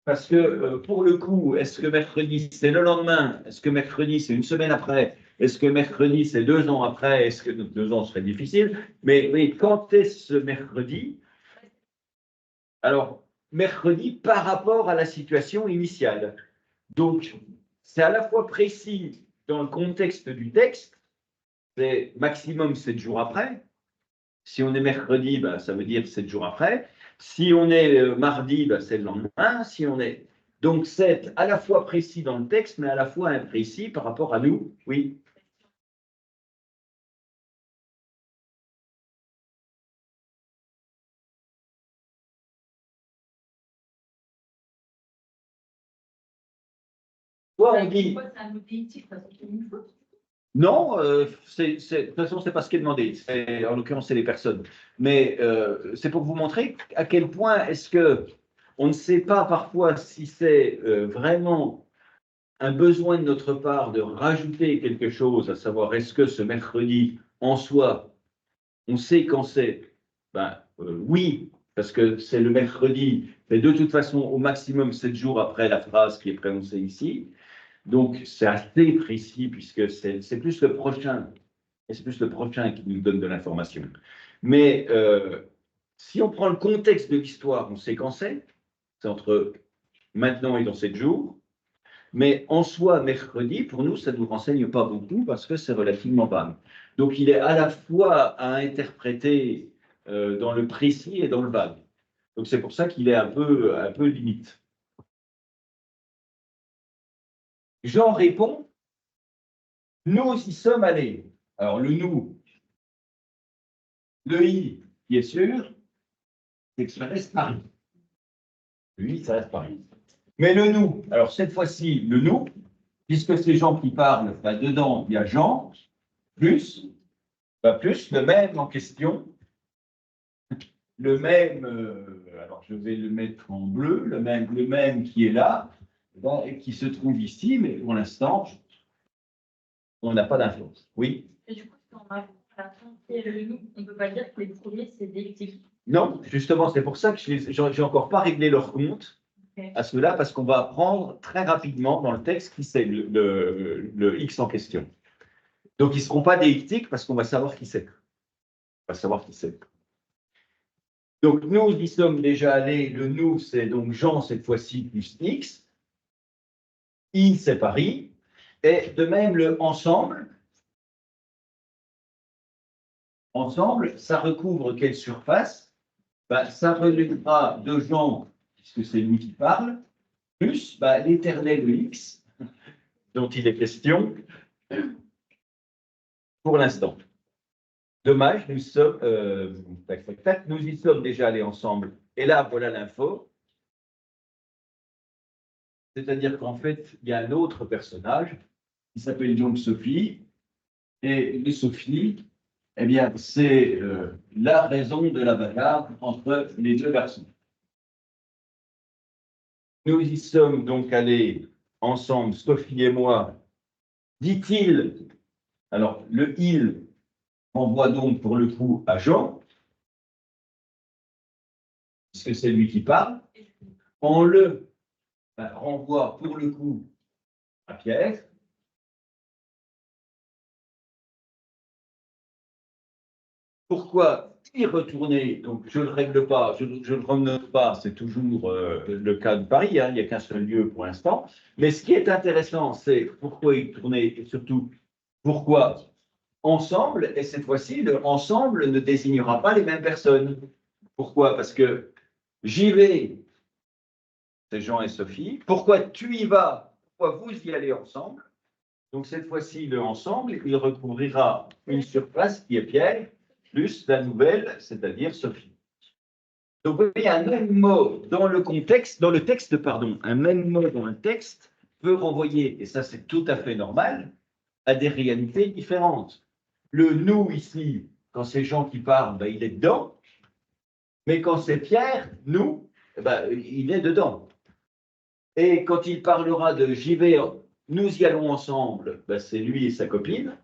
A: parce que pour le coup, est-ce que mercredi c'est le lendemain? Est-ce que mercredi c'est une semaine après? Est-ce que mercredi c'est 2 ans après? Est-ce que 2 ans serait difficile? Mais oui, quand est ce mercredi? Alors, mercredi par rapport à la situation initiale. Donc, c'est à la fois précis dans le contexte du texte, c'est maximum 7 jours après. Si on est mercredi, ça veut dire 7 jours après. Si on est mardi, c'est le lendemain. Si on est... Donc, c'est à la fois précis dans le texte, mais à la fois imprécis par rapport à nous. Oui. Toi, on dit... Non, de toute façon, c'est pas ce qui est demandé. En l'occurrence, c'est les personnes. Mais c'est pour vous montrer à quel point est-ce que on ne sait pas parfois si c'est vraiment un besoin de notre part de rajouter quelque chose, à savoir est-ce que ce mercredi en soi, on sait quand c'est? Oui, parce que c'est le mercredi, mais de toute façon au maximum 7 jours après la phrase qui est prononcée ici. Donc, c'est assez précis puisque c'est plus le prochain, et c'est plus le prochain qui nous donne de l'information. Mais si on prend le contexte de l'histoire, on sait quand c'est entre maintenant et dans 7 jours. Mais en soi, mercredi, pour nous, ça ne nous renseigne pas beaucoup parce que c'est relativement vague. Donc, il est à la fois à interpréter dans le précis et dans le vague. Donc, c'est pour ça qu'il est un peu limite. Jean répond, nous y sommes allés. Alors, le nous, le i, qui est sûr, c'est que ça reste Paris. Lui, ça reste Paris. Mais le nous, alors cette fois-ci, le nous, puisque c'est Jean qui parle, dedans, il y a Jean, plus, plus le même en question, le même, alors je vais le mettre en bleu, le même qui est là, et qui se trouve ici, mais pour l'instant, on n'a pas d'influence. Oui.
B: Et du coup, quand on a la fin et le nous, on ne peut pas dire que les premiers, c'est déictique.
A: Non, justement, c'est pour ça que je n'ai encore pas réglé leur compte à cela, parce qu'on va apprendre très rapidement dans le texte qui c'est le X en question. Donc, ils ne seront pas déictiques parce qu'on va savoir qui c'est. On va savoir qui c'est. Donc, nous y sommes déjà allés. Le nous, c'est donc Jean cette fois-ci plus X. I, c'est Paris. Et de même, le ensemble. Ensemble, ça recouvre quelle surface? Ça relèvera de Jean, puisque c'est lui qui parle, plus l'éternel X, dont il est question, Pour l'instant. Dommage, nous sommes, nous y sommes déjà allés ensemble. Et là, voilà l'info. C'est-à-dire qu'en fait, il y a un autre personnage qui s'appelle donc Sophie. Et Sophie, eh bien, c'est la raison de la bagarre entre les deux garçons. Nous y sommes donc allés ensemble, Sophie et moi, dit-il. Alors, le il renvoie donc pour le coup à Jean, puisque c'est lui qui parle. En le renvoie pour le coup à Pierre. Pourquoi y retourner? Donc, je ne le règle pas, je ne le renote pas, c'est toujours le cas de Paris, hein, il n'y a qu'un seul lieu pour l'instant. Mais ce qui est intéressant, c'est pourquoi y retourner et surtout pourquoi ensemble, et cette fois-ci, le ensemble ne désignera pas les mêmes personnes. Pourquoi? Parce que j'y vais, c'est Jean et Sophie. Pourquoi tu y vas? Pourquoi vous y allez ensemble? Donc cette fois-ci, le ensemble, il recouvrira une surface qui est Pierre, plus la nouvelle, c'est-à-dire Sophie. Donc vous voyez, un même mot dans le contexte, dans le texte, pardon, un même mot dans un texte peut renvoyer, et ça c'est tout à fait normal, à des réalités différentes. Le nous ici, quand c'est Jean qui parle, ben, il est dedans, mais quand c'est Pierre, nous, ben, il est dedans. Et quand il parlera de j'y vais, nous y allons ensemble, ben, c'est lui et sa copine.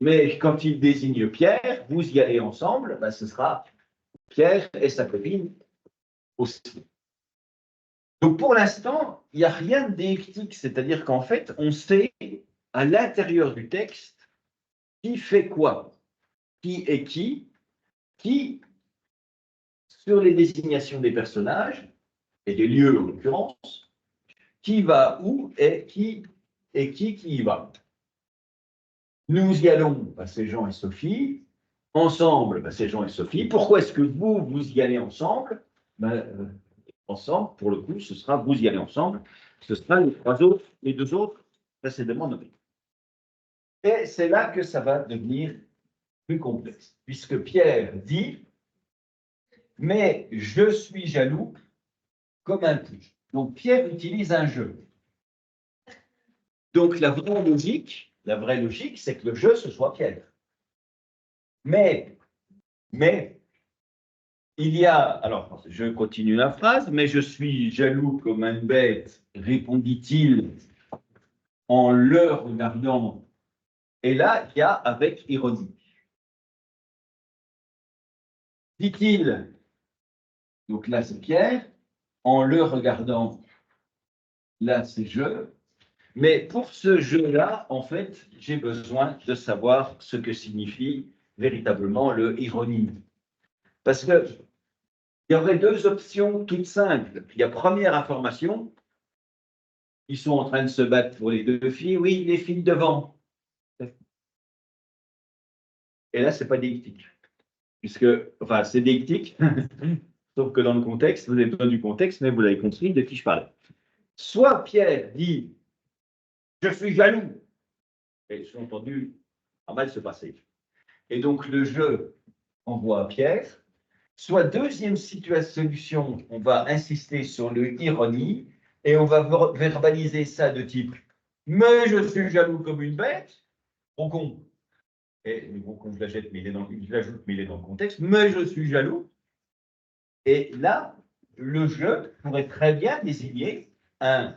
A: Mais quand il désigne Pierre, vous y allez ensemble, ben, ce sera Pierre et sa copine aussi. Donc pour l'instant, il n'y a rien de déictique, c'est-à-dire qu'en fait, on sait à l'intérieur du texte qui fait quoi, qui est qui, sur les désignations des personnages, et des lieux en l'occurrence, qui va où et qui y va. Nous y allons, ben, c'est Jean et Sophie. Ensemble, ben, c'est Jean et Sophie. Pourquoi est-ce que vous y allez ensemble? Ben, ensemble, pour le coup, ce sera vous y allez ensemble. Ce sera les deux autres précédemment nommés. Et c'est là que ça va devenir plus complexe, puisque Pierre dit, mais je suis jaloux comme un pouce. Donc Pierre utilise un jeu. Donc la vraie logique, c'est que le jeu, ce soit Pierre. Mais, il y a, alors je continue la phrase, mais je suis jaloux comme une bête, répondit-il en le regardant. Et là, il y a avec ironie. Dit-il, donc là c'est Pierre, en le regardant, là c'est je. Mais pour ce jeu-là, en fait, j'ai besoin de savoir ce que signifie véritablement le ironie. Parce que il y aurait deux options toutes simples. Il y a première information, ils sont en train de se battre pour les deux filles. Oui, les filles devant. Et là, c'est pas déictique. Puisque, enfin, c'est déictique, sauf que dans le contexte, vous avez besoin du contexte, mais vous l'avez compris de qui je parlais. Soit Pierre dit je suis jaloux, et sous-entendu, ça va se passer. Et donc le jeu envoie à Pierre. Soit deuxième solution, on va insister sur le ironie et on va verbaliser ça de type mais je suis jaloux comme une bête, au con. Et le gros con, je l'ajoute, mais il est dans le contexte, mais je suis jaloux. Et là, le jeu pourrait très bien désigner un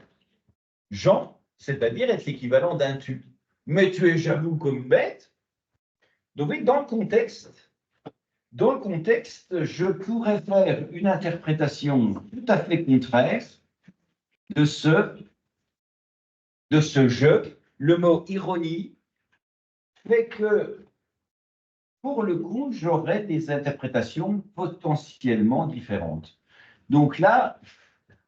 A: Jean, c'est-à-dire être l'équivalent d'un tu. Mais tu es jaloux comme une bête. Donc, oui, dans le contexte, je pourrais faire une interprétation tout à fait contraire de ce jeu. Le mot ironie fait que, pour le coup, j'aurais des interprétations potentiellement différentes. Donc là,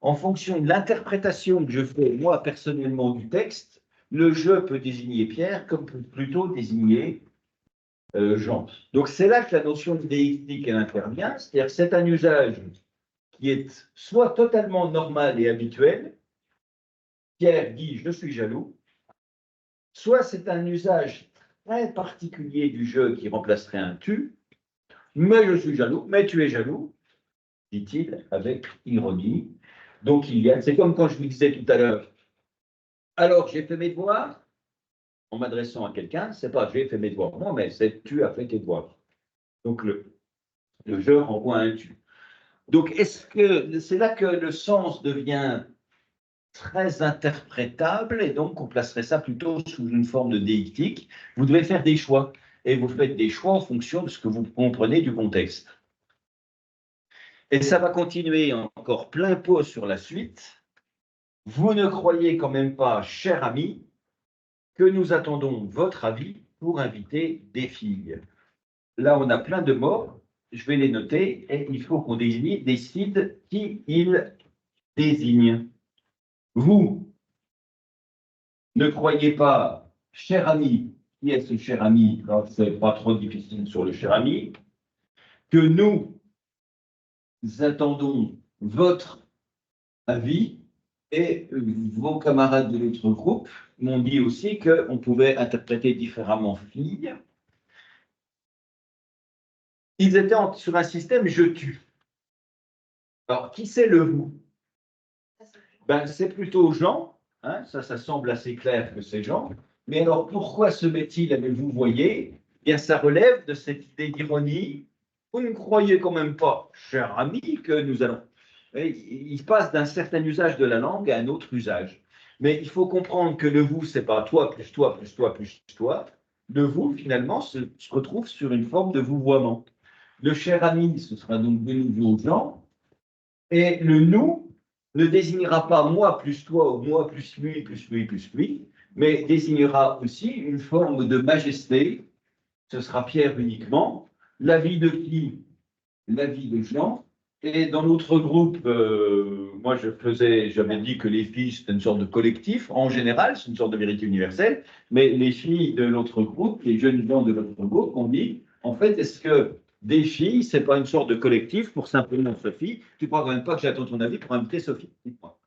A: en fonction de l'interprétation que je fais, moi, personnellement, du texte, le jeu peut désigner Pierre comme peut plutôt désigner Jean. Donc c'est là que la notion de déictique elle intervient, c'est-à-dire que c'est un usage qui est soit totalement normal et habituel. Pierre dit je suis jaloux, Soit c'est un usage très particulier du jeu qui remplacerait un tu, mais je suis jaloux, mais tu es jaloux, dit-il avec ironie. Donc c'est comme quand je vous disais tout à l'heure, alors j'ai fait mes devoirs, en m'adressant à quelqu'un, c'est pas j'ai fait mes devoirs, non, mais c'est tu as fait tes devoirs. Donc le jeu renvoie un tu. Donc est-ce que c'est là que le sens devient très interprétable et donc on placerait ça plutôt sous une forme de déictique. Vous devez faire des choix et vous faites des choix en fonction de ce que vous comprenez du contexte. Et ça va continuer encore plein pot sur la suite. Vous ne croyez quand même pas, cher ami, que nous attendons votre avis pour inviter des filles. Là, on a plein de mots, je vais les noter et il faut qu'on décide qui il désigne. Vous ne croyez pas, cher ami, qui est ce cher ami? C'est pas trop difficile sur le cher ami, que nous attendons votre avis et vos camarades de notre groupe m'ont dit aussi qu'on pouvait interpréter différemment fille. Ils étaient sur un système je tue. Alors, qui c'est le vous? Ben, c'est plutôt Jean, hein, ça semble assez clair que c'est Jean. Mais alors, pourquoi se met-il avec vous voyez? Eh bien, ça relève de cette idée d'ironie. Vous ne croyez quand même pas, cher ami, que nous allons. Il passe d'un certain usage de la langue à un autre usage. Mais il faut comprendre que le vous, c'est pas toi plus toi plus toi plus toi. Le vous, finalement, se retrouve sur une forme de vouvoiement. Le cher ami, ce sera donc de nouveau Jean. Et le nous ne désignera pas moi plus toi ou moi plus lui plus lui plus lui, mais désignera aussi une forme de majesté. Ce sera Pierre uniquement. La vie de qui? La vie de Jean. Et dans notre groupe, moi j'avais dit que les filles c'était une sorte de collectif. En général, c'est une sorte de vérité universelle. Mais les filles de l'autre groupe, les jeunes gens de l'autre groupe, ont dit en fait, est-ce que des filles, c'est pas une sorte de collectif pour simplement Sophie? Tu crois quand même pas que j'attends ton avis pour inviter Sophie? Dites-moi.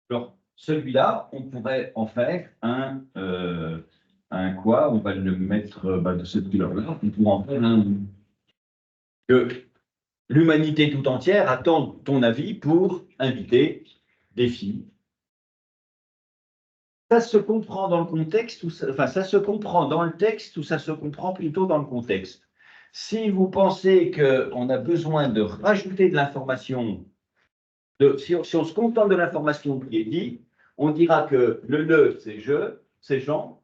A: Alors, celui-là, on pourrait en faire un quoi? On va le mettre de cette couleur-là. On pourrait en faire un que l'humanité tout entière attend ton avis pour inviter des filles. Ça se comprend dans le contexte, enfin, ça se comprend dans le texte ou ça se comprend plutôt dans le contexte. Si vous pensez qu'on a besoin de rajouter de l'information, si on se contente de l'information qui est dit, on dira que le, c'est je, c'est Jean.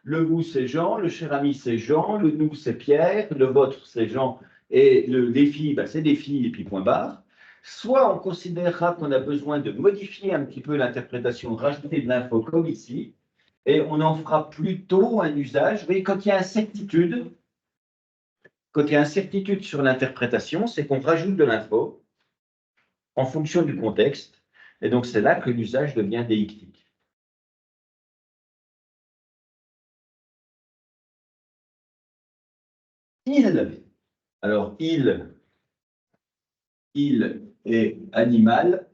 A: Le vous, c'est Jean, le cher ami, c'est Jean, le nous, c'est Pierre, le vôtre, c'est Jean, et les filles, ben, c'est des filles, et puis point barre. Soit on considérera qu'on a besoin de modifier un petit peu l'interprétation, rajouter de l'info comme ici, et on en fera plutôt un usage. Vous voyez, quand il y a incertitude, sur l'interprétation, c'est qu'on rajoute de l'info en fonction du contexte, et donc c'est là que l'usage devient déictique. Alors il est animal.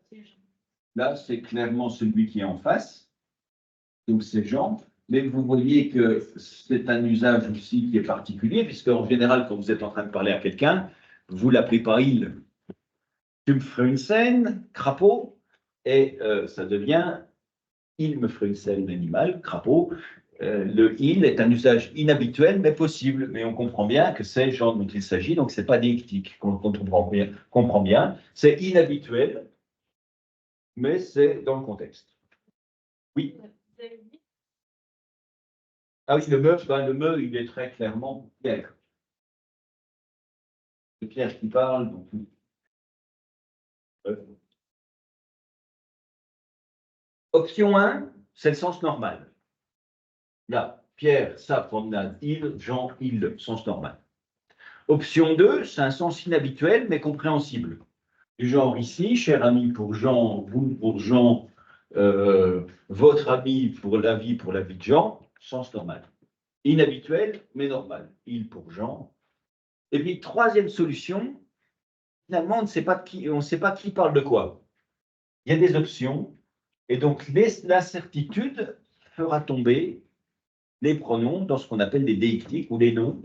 A: Là, c'est clairement celui qui est en face. Donc, c'est Jean. Mais vous voyez que c'est un usage aussi qui est particulier, puisque en général, quand vous êtes en train de parler à quelqu'un, vous ne l'appelez pas il. Tu me ferais une scène, crapaud, et ça devient il me ferait une scène animal, crapaud. Le il est un usage inhabituel, mais possible. Mais on comprend bien que c'est Jean dont il s'agit, donc ce n'est pas déictique. On comprend bien. C'est inhabituel, mais c'est dans le contexte. Oui. Ah oui, le me, il est très clairement Pierre. C'est Pierre qui parle, donc. Option 1, c'est le sens normal. Là, Pierre, sa promenade, il, Jean, il, sens normal. Option 2, c'est un sens inhabituel, mais compréhensible. Du genre ici, cher ami pour Jean, vous pour Jean, votre ami pour la vie de Jean. sens normal. Inhabituel, mais normal. Il pour Jean. Et puis, troisième solution, finalement, on ne sait pas qui parle de quoi. Il y a des options, et donc l'incertitude fera tomber les pronoms dans ce qu'on appelle des déictiques ou les noms.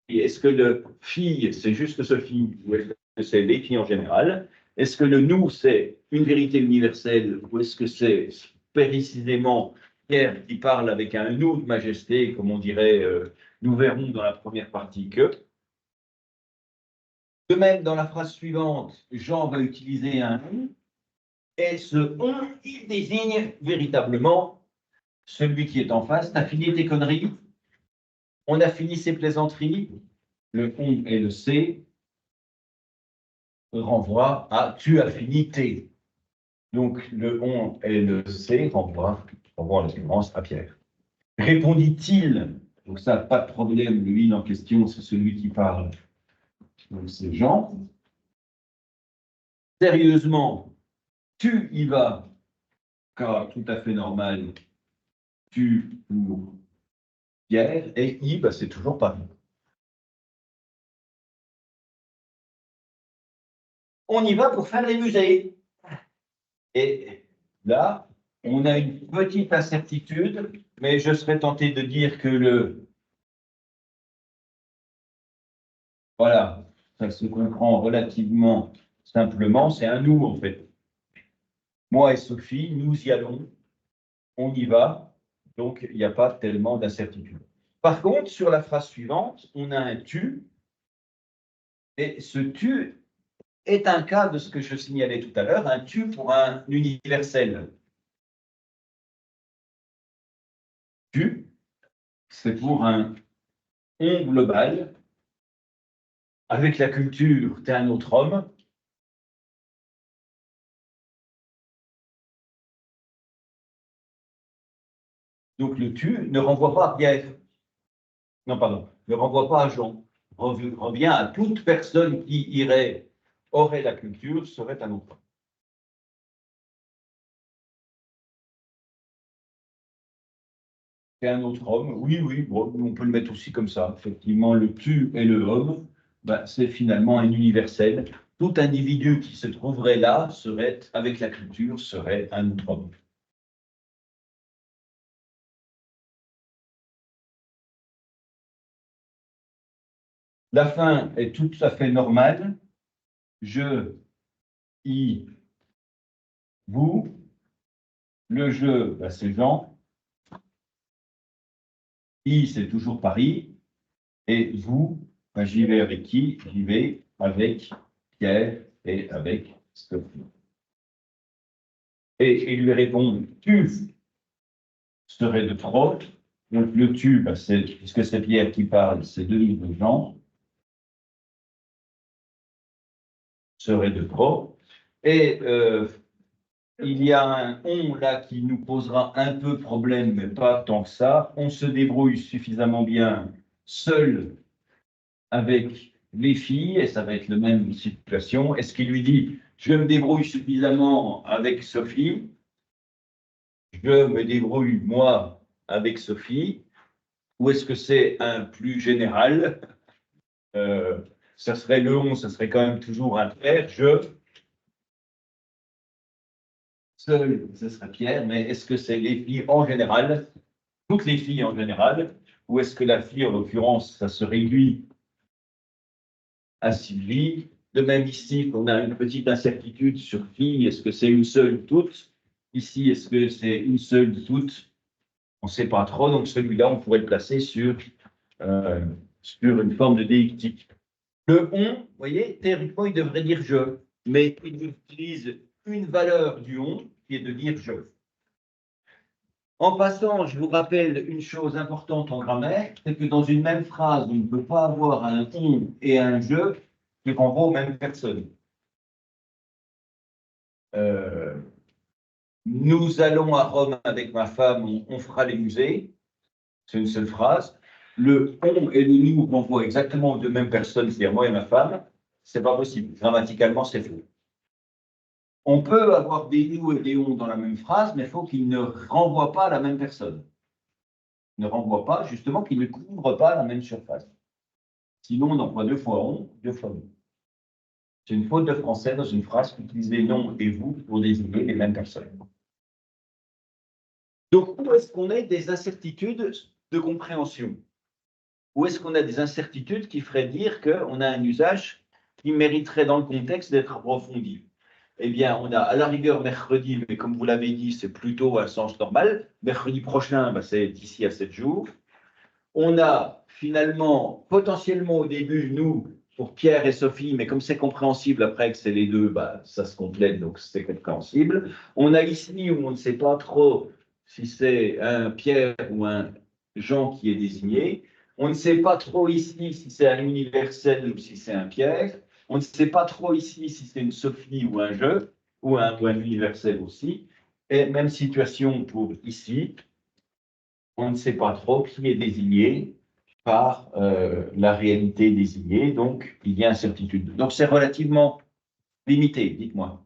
A: Et est-ce que le fille, c'est juste Sophie, ou est-ce que c'est les filles en général? Est-ce que le nous, c'est une vérité universelle, ou est-ce que c'est précisément Pierre qui parle avec un nous de majesté, comme on dirait, nous verrons dans la première partie que. De même, dans la phrase suivante, Jean va utiliser un on, et ce on, il désigne véritablement celui qui est en face. T'as fini tes conneries? On a fini ses plaisanteries? Le on et le c renvoient à tu as fini tes. Donc le on et le c renvoient en l'occurrence à Pierre. Répondit-il? Donc ça, pas de problème, le il en question, c'est celui qui parle. Donc c'est Jean. Sérieusement, tu y vas, car tout à fait normal, tu pour Pierre, et I, bah, c'est toujours pas. On y va pour faire les musées. Et là, on a une petite incertitude, mais je serais tenté de dire que voilà, ça se comprend relativement simplement, c'est un nous en fait. Moi et Sophie, nous y allons, on y va, donc il n'y a pas tellement d'incertitude. Par contre, sur la phrase suivante, on a un tu, et ce tu est un cas de ce que je signalais tout à l'heure, un tu pour un universel. Tu, c'est pour un on global. Avec la culture, tu es un autre homme. Donc le tu ne renvoie pas à Pierre. Non, pardon, ne renvoie pas à Jean. Revient à toute personne qui aurait la culture, serait un autre homme. C'est un autre homme, oui, oui, bon, on peut le mettre aussi comme ça. Effectivement, le tu et le homme, ben, c'est finalement un universel. Tout individu qui se trouverait là, serait, avec la culture, serait un autre homme. La fin est tout à fait normale. Je, I, vous. Le jeu, ben, c'est Jean. I, c'est toujours Paris. Et vous, ben, j'y vais avec qui? J'y vais avec Pierre et avec Sophie. Et il lui répond, tu serais de trop. Donc le tu, ben, puisque c'est Pierre qui parle, c'est de Jean. Serait de trop. Et il y a un on là qui nous posera un peu problème, mais pas tant que ça. On se débrouille suffisamment bien seul avec les filles, et ça va être la même situation. Est-ce qu'il lui dit, je me débrouille suffisamment avec Sophie, je me débrouille moi avec Sophie, ou est-ce que c'est un plus général? Ça serait le on, ça serait quand même toujours un frère, je. Seul, ce serait Pierre, mais est-ce que c'est les filles en général, toutes les filles en général, ou est-ce que la fille, en l'occurrence, ça se réduit à Sylvie? De même ici, on a une petite incertitude sur fille, est-ce que c'est une seule ou toutes? Ici, est-ce que c'est une seule ou toutes? On ne sait pas trop, donc celui-là, on pourrait le placer sur une forme de déictique. Le on, vous voyez, théoriquement, il devrait dire je, mais il utilise une valeur du on qui est de dire je. En passant, je vous rappelle une chose importante en grammaire, c'est que dans une même phrase, on ne peut pas avoir un on et un je qui renvoient aux mêmes personnes. Nous allons à Rome avec ma femme, on fera les musées. C'est une seule phrase. Le on et le nous renvoient exactement aux deux mêmes personnes, c'est-à-dire moi et ma femme. C'est pas possible. Grammaticalement, c'est faux. On peut avoir des nous et des on dans la même phrase, mais il faut qu'ils ne renvoient pas à la même personne. ne renvoie pas, justement, qu'il ne couvre pas la même surface. Sinon, on emploie 2 fois on, 2 fois nous. C'est une faute de français dans une phrase qu'utilisez non et vous pour désigner les mêmes personnes. Donc, où est-ce qu'on a des incertitudes de compréhension? Où est-ce qu'on a des incertitudes qui feraient dire qu'on a un usage qui mériterait dans le contexte d'être approfondi? Eh bien, on a à la rigueur mercredi, mais comme vous l'avez dit, c'est plutôt un sens normal. Mercredi prochain, c'est d'ici à 7 jours. On a finalement, potentiellement au début, nous, pour Pierre et Sophie, mais comme c'est compréhensible après que c'est les deux, ça se complète, donc c'est compréhensible. On a ici où on ne sait pas trop si c'est un Pierre ou un Jean qui est désigné. On ne sait pas trop ici si c'est un universel ou si c'est un Pierre. On ne sait pas trop ici si c'est une Sophie ou un je, ou un universel aussi. Et même situation pour ici, on ne sait pas trop qui est désigné par la réalité désignée, donc il y a incertitude. Donc c'est relativement limité, dites-moi.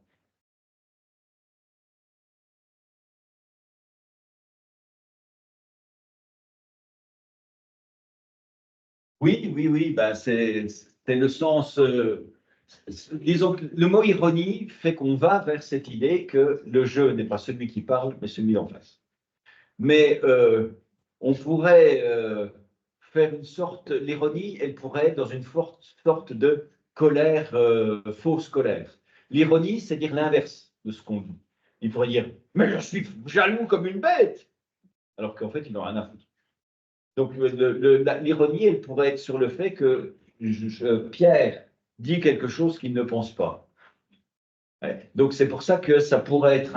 A: Oui, oui, oui, c'est le sens. Disons que le mot ironie fait qu'on va vers cette idée que le jeu n'est pas celui qui parle, mais celui d'en face. Mais on pourrait faire une sorte, l'ironie, elle pourrait être dans une forte sorte de colère, fausse colère. L'ironie, c'est dire l'inverse de ce qu'on dit. Il pourrait dire, mais je suis jaloux comme une bête, alors qu'en fait, il n'en a rien à foutre. Donc l'ironie, elle pourrait être sur le fait que Pierre dit quelque chose qu'il ne pense pas. Ouais. Donc c'est pour ça que ça pourrait être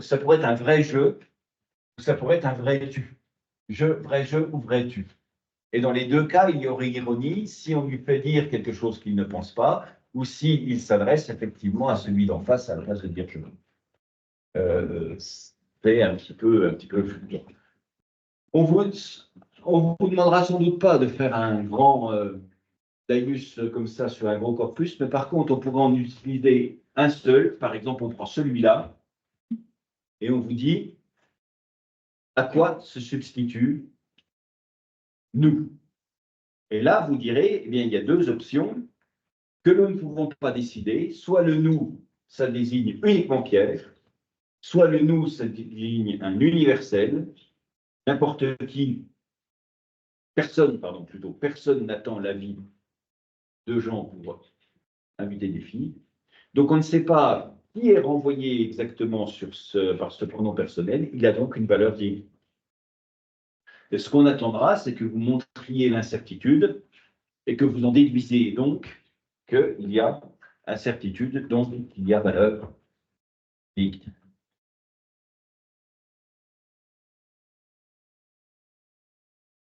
A: ça pourrait être un vrai jeu, ça pourrait être un vrai tu. Vrai jeu ou vrai tu. Et dans les deux cas, il y aurait ironie si on lui fait dire quelque chose qu'il ne pense pas, ou s'il s'adresse effectivement à celui d'en face à la place de dire je. C'est un petit peu flou. On vous, on vous demandera sans doute pas de faire un grand Daïmus comme ça sur un gros corpus, mais par contre, on pourra en utiliser un seul. Par exemple, on prend celui-là et on vous dit à quoi se substitue nous. Et là, vous direz, eh bien, il y a deux options que nous ne pouvons pas décider. Soit le nous, ça désigne uniquement Pierre, soit le nous, ça désigne un universel. N'importe qui, personne, pardon, plutôt, personne n'attend l'avis de gens pour inviter des filles. Donc, on ne sait pas qui est renvoyé exactement par ce pronom personnel. Il a donc une valeur directe. Et ce qu'on attendra, c'est que vous montriez l'incertitude et que vous en déduisiez donc qu'il y a incertitude, donc il y a valeur directe.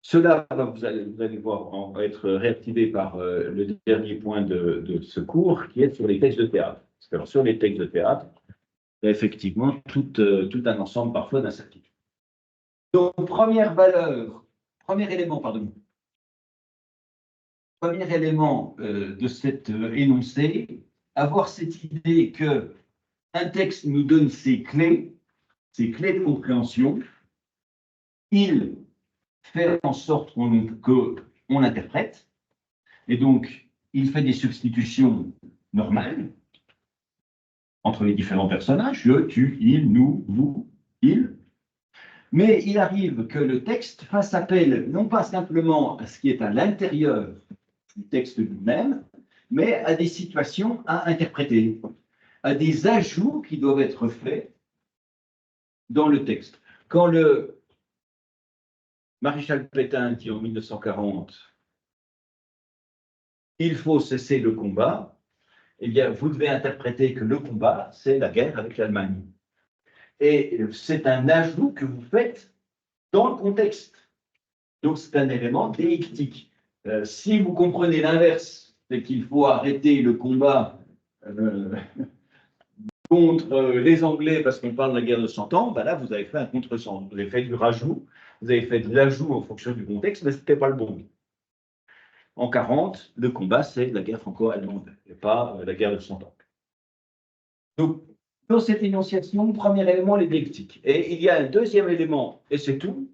A: Cela, vous allez voir, être réactivé par le dernier point de ce cours, qui est sur les textes de théâtre. Parce que alors, sur les textes de théâtre, il y a effectivement tout un ensemble parfois d'incertitudes. Donc, premier élément, pardon. Premier élément de cet énoncé, avoir cette idée que un texte nous donne ses clés de compréhension. Il fait en sorte qu'on interprète, et donc il fait des substitutions normales entre les différents personnages, je, tu, il, nous, vous, il. Mais il arrive que le texte fasse appel non pas simplement à ce qui est à l'intérieur du texte lui-même, mais à des situations à interpréter, à des ajouts qui doivent être faits dans le texte. Quand le maréchal Pétain dit en 1940 il faut cesser le combat, eh bien, vous devez interpréter que le combat, c'est la guerre avec l'Allemagne. Et c'est un ajout que vous faites dans le contexte. Donc, c'est un élément déictique. Si vous comprenez l'inverse, c'est qu'il faut arrêter le combat contre les Anglais parce qu'on parle de la guerre de 100 ans, là, vous avez fait un contresens. Vous avez fait du rajout, vous avez fait de l'ajout en fonction du contexte, mais ce n'était pas le bon. En 40, le combat, c'est la guerre franco-allemande, et pas la guerre de 100 ans. Donc, dans cette énonciation, premier élément, les dialectiques. Et il y a un deuxième élément, et c'est tout,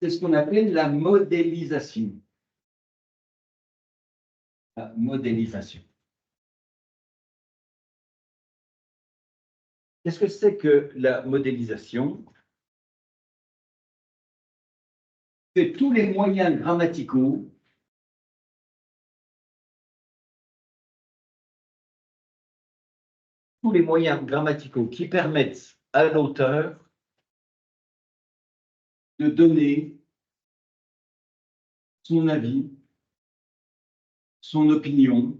A: C'est ce qu'on appelle la modélisation. La modélisation. Qu'est-ce que c'est que la modélisation? C'est tous les moyens grammaticaux qui permettent à l'auteur de donner son avis, son opinion,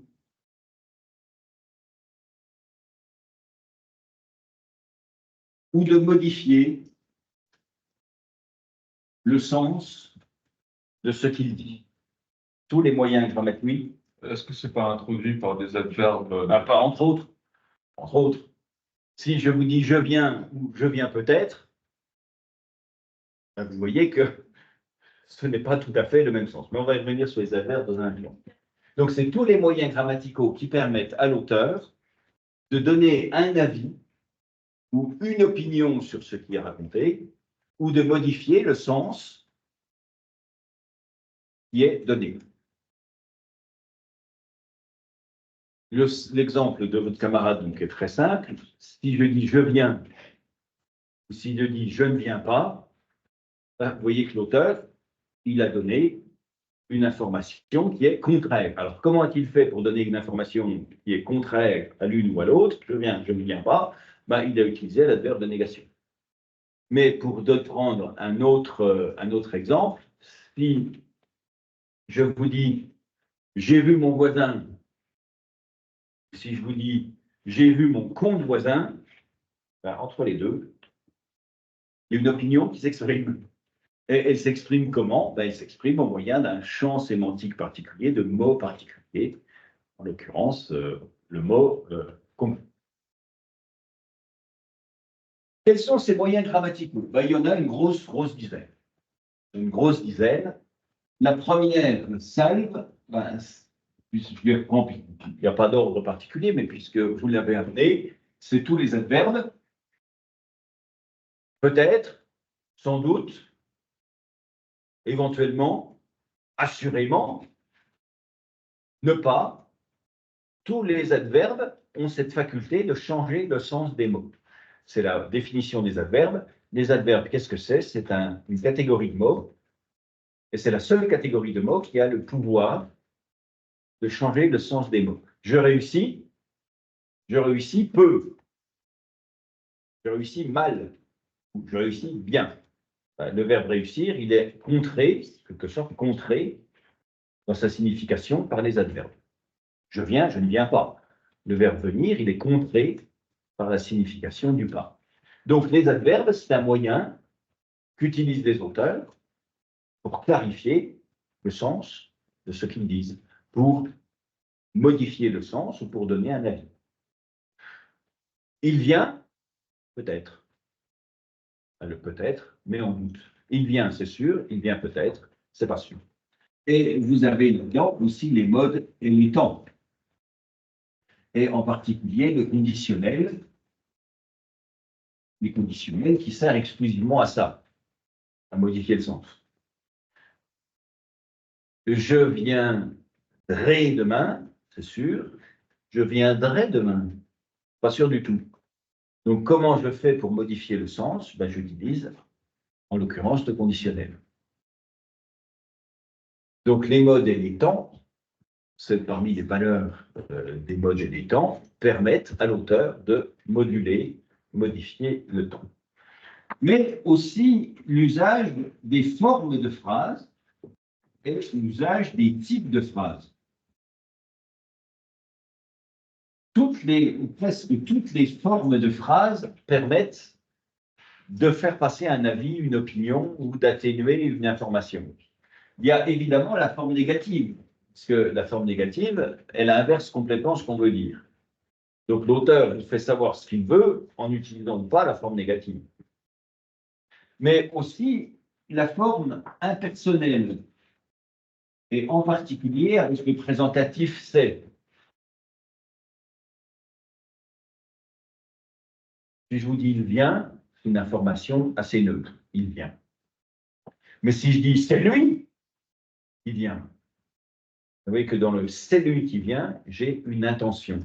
A: ou de modifier le sens de ce qu'il dit. Tous les moyens grammatiques, oui.
C: Est-ce que c'est pas introduit par des adverbes?
A: Pas entre autres. Entre autres. Si je vous dis je viens ou je viens peut-être, vous voyez que ce n'est pas tout à fait le même sens. Mais on va y revenir sur les adverbes dans un instant. Donc, c'est tous les moyens grammaticaux qui permettent à l'auteur de donner un avis ou une opinion sur ce qui est raconté, ou de modifier le sens qui est donné. L'exemple de votre camarade donc, est très simple. Si je dis je viens, ou si je dis je ne viens pas, ben, vous voyez que l'auteur, il a donné une information qui est contraire. Alors, comment a-t-il fait pour donner une information qui est contraire à l'une ou à l'autre? Je viens, je ne viens pas. Ben, il a utilisé l'adverbe de négation. Mais pour prendre un autre exemple, si je vous dis j'ai vu mon voisin, si je vous dis j'ai vu mon compte voisin, ben, entre les deux, il y a une opinion qui s'exprime. Et elle s'exprime comment? Ben, elle s'exprime au moyen d'un champ sémantique particulier, de mots particuliers, en l'occurrence le mot commun. Quels sont ces moyens grammaticaux? Ben, il y en a une grosse dizaine. Une grosse dizaine. La première salve, ben, il n'y a pas d'ordre particulier, mais puisque vous l'avez amené, c'est tous les adverbes. Peut-être, sans doute, éventuellement, assurément, ne pas. Tous les adverbes ont cette faculté de changer le sens des mots. C'est la définition des adverbes. Les adverbes, qu'est-ce que c'est? C'est une catégorie de mots, et c'est la seule catégorie de mots qui a le pouvoir de changer le sens des mots. Je réussis peu. Je réussis mal, ou je réussis bien. Le verbe réussir, il est contré, quelque sorte contré, dans sa signification par les adverbes. Je viens, je ne viens pas. Le verbe venir, il est contré par la signification du pas. Donc les adverbes, c'est un moyen qu'utilisent les auteurs pour clarifier le sens de ce qu'ils disent, pour modifier le sens ou pour donner un avis. Il vient, peut-être. Le peut-être, mais en doute. Il vient, c'est sûr. Il vient peut-être, c'est pas sûr. Et vous avez là-dedans aussi les modes et les temps. Et en particulier le conditionnel, les conditionnels qui servent exclusivement à ça, à modifier le sens. Je viendrai demain, c'est sûr. Je viendrai demain, pas sûr du tout. Donc, comment je fais pour modifier le sens? Ben, j'utilise, en l'occurrence, le conditionnel. Donc, les modes et les temps, c'est parmi les valeurs des modes et des temps, permettent à l'auteur de moduler, modifier le temps. Mais aussi l'usage des formes de phrases et l'usage des types de phrases. Presque toutes les formes de phrases permettent de faire passer un avis, une opinion ou d'atténuer une information. Il y a évidemment la forme négative, parce que la forme négative, elle inverse complètement ce qu'on veut dire. Donc l'auteur fait savoir ce qu'il veut en n'utilisant pas la forme négative. Mais aussi la forme impersonnelle, et en particulier avec le présentatif c'est. Si je vous dis il vient, c'est une information assez neutre, il vient. Mais si je dis c'est lui qui vient, vous voyez que dans le c'est lui qui vient, j'ai une intention.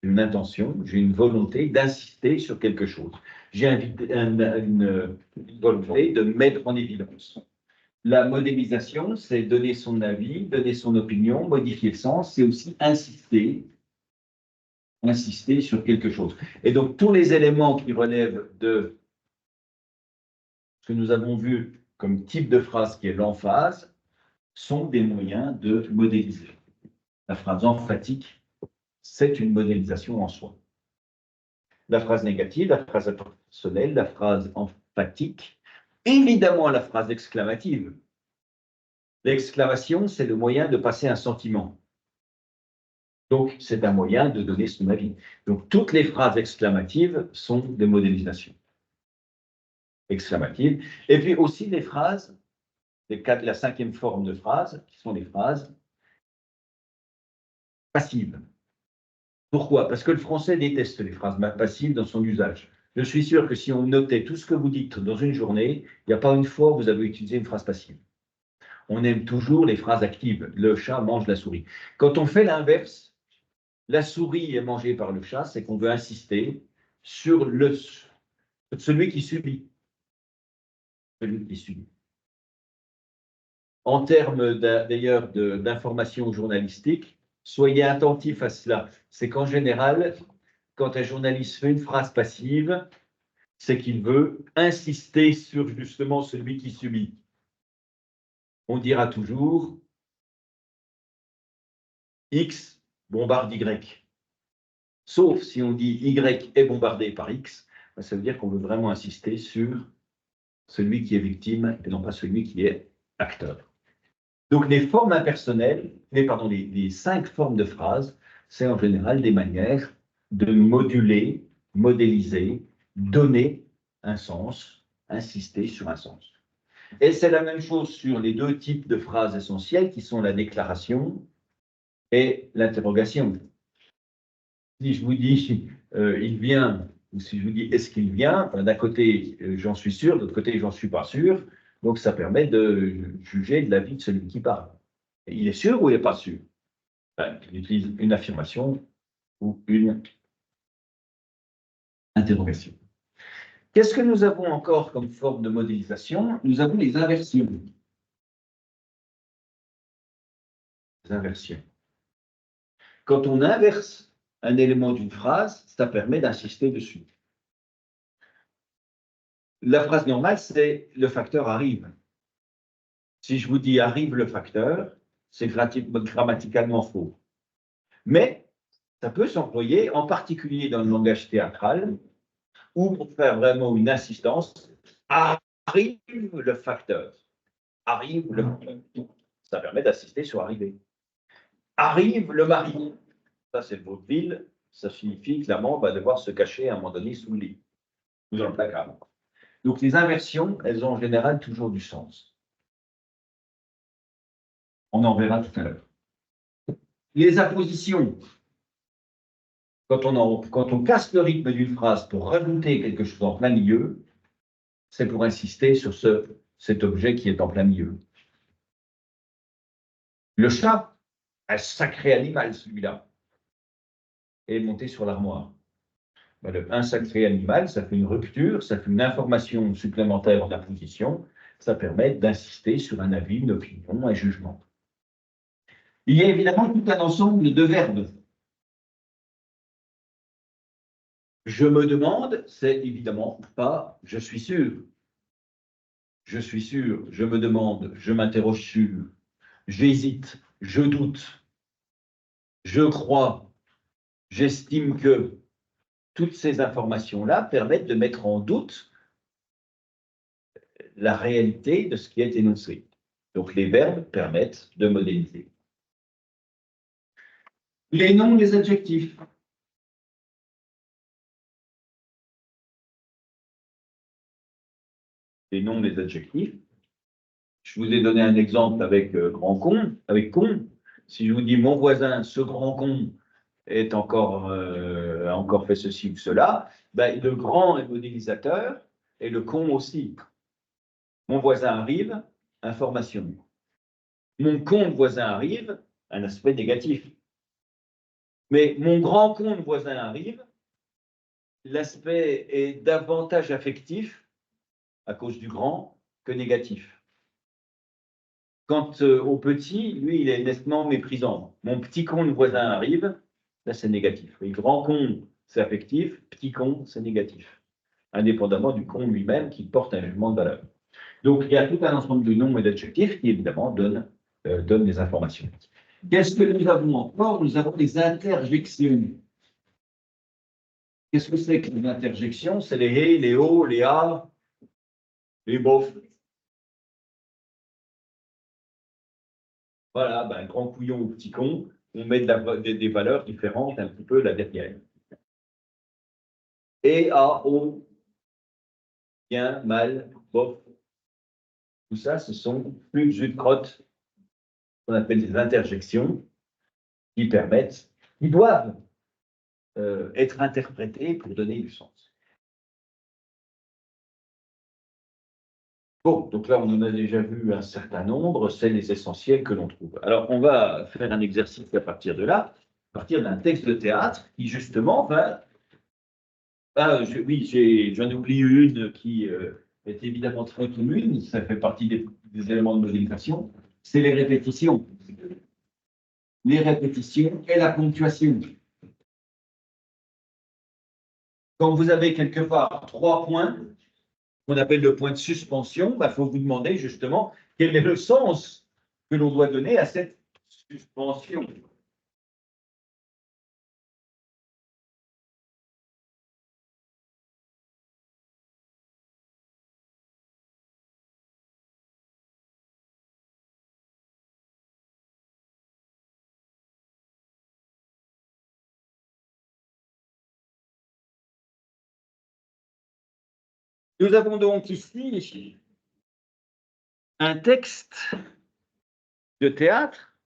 A: Une intention, j'ai une volonté d'insister sur quelque chose. J'ai une volonté de mettre en évidence. La modélisation, c'est donner son avis, donner son opinion, modifier le sens, c'est aussi insister sur quelque chose. Et donc, tous les éléments qui relèvent de ce que nous avons vu comme type de phrase qui est l'emphase sont des moyens de modéliser. La phrase emphatique, c'est une modélisation en soi. La phrase négative, la phrase impersonnelle, la phrase emphatique, évidemment la phrase exclamative. L'exclamation, c'est le moyen de passer un sentiment. Donc, c'est un moyen de donner son avis. Donc, toutes les phrases exclamatives sont des modélisations exclamatives. Et puis aussi les phrases, la cinquième forme de phrase, qui sont les phrases passives. Pourquoi? Parce que le français déteste les phrases passives dans son usage. Je suis sûr que si on notait tout ce que vous dites dans une journée, il n'y a pas une fois où vous avez utilisé une phrase passive. On aime toujours les phrases actives. Le chat mange la souris. Quand on fait l'inverse, la souris est mangée par le chat, c'est qu'on veut insister sur celui qui subit. Celui qui subit. En termes d'ailleurs d'information journalistique, soyez attentifs à cela. C'est qu'en général, quand un journaliste fait une phrase passive, c'est qu'il veut insister sur justement celui qui subit. On dira toujours X bombarde Y. Sauf si on dit Y est bombardé par X, ça veut dire qu'on veut vraiment insister sur celui qui est victime et non pas celui qui est acteur. Donc les formes impersonnelles, les 5 formes de phrases, c'est en général des manières de moduler, modéliser, donner un sens, insister sur un sens. Et c'est la même chose sur les 2 types de phrases essentielles qui sont la déclaration et l'interrogation. Si je vous dis il vient, ou si je vous dis est-ce qu'il vient, d'un côté j'en suis sûr, de l'autre côté j'en suis pas sûr, donc ça permet de juger de l'avis de celui qui parle. Et il est sûr ou il n'est pas sûr? Il utilise une affirmation ou une interrogation. Qu'est-ce que nous avons encore comme forme de modélisation? Nous avons les inversions. Les inversions. Quand on inverse un élément d'une phrase, ça permet d'insister dessus. La phrase normale, c'est le facteur arrive. Si je vous dis arrive le facteur, c'est grammaticalement faux. Mais ça peut s'employer, en particulier dans le langage théâtral, ou pour faire vraiment une insistance, arrive le facteur. Arrive le facteur. Ça permet d'assister sur arriver. Arrive le mari. Ça, c'est le vaudeville. Ça signifie que l'amant va devoir se cacher à un moment donné sous le lit ou dans le placard. Donc, les inversions, elles ont en général toujours du sens. On en verra tout à l'heure. Les appositions. Quand on casse le rythme d'une phrase pour rajouter quelque chose en plein milieu, c'est pour insister sur cet objet qui est en plein milieu. Le chat, un sacré animal celui-là, est monté sur l'armoire. Un sacré animal, ça fait une rupture, ça fait une information supplémentaire en apposition, ça permet d'insister sur un avis, une opinion, un jugement. Il y a évidemment tout un ensemble de verbes. Je me demande, c'est évidemment pas je suis sûr. Je suis sûr, je me demande, je m'interroge sur, j'hésite, je doute, je crois, j'estime que. Toutes ces informations-là permettent de mettre en doute la réalité de ce qui est énoncé. Donc les verbes permettent de modéliser. Les noms, les adjectifs. Les noms, les adjectifs. Je vous ai donné un exemple avec grand con, avec con. Si je vous dis mon voisin, ce grand con, a encore fait ceci ou cela, ben, le grand est modélisateur et le con aussi. Mon voisin arrive, information. Mon compte voisin arrive, un aspect négatif. Mais mon grand compte voisin arrive, l'aspect est davantage affectif à cause du grand que négatif. Quant au petit, lui, il est nettement méprisant. Mon petit compte voisin arrive, là c'est négatif. Le grand compte, c'est affectif, petit compte, c'est négatif. Indépendamment du compte lui-même qui porte un jugement de valeur. Donc il y a tout un ensemble de noms et d'adjectifs qui évidemment donnent des informations. Qu'est-ce que nous avons encore? Nous avons des interjections. Qu'est-ce que c'est que les interjections? C'est les hé, les oh, les ah, les bof. Voilà, ben, grand couillon ou petit con, on met des valeurs différentes un petit peu là derrière. Et, a, o, bien, mal, bof. Tout ça, ce sont plus de jus de crotte qu'on appelle des interjections qui permettent, qui doivent être interprétées pour donner du sens. Bon, donc là, on en a déjà vu un certain nombre, c'est les essentiels que l'on trouve. Alors, on va faire un exercice à partir de là, à partir d'un texte de théâtre qui, justement, va... oui, j'en oublie une qui est évidemment très commune, ça fait partie des éléments de modélisation, c'est les répétitions. Les répétitions et la ponctuation. Quand vous avez quelque part 3 points, qu'on appelle le point de suspension, il faut vous demander justement quel est le sens que l'on doit donner à cette suspension. Nous avons donc ici un texte de théâtre.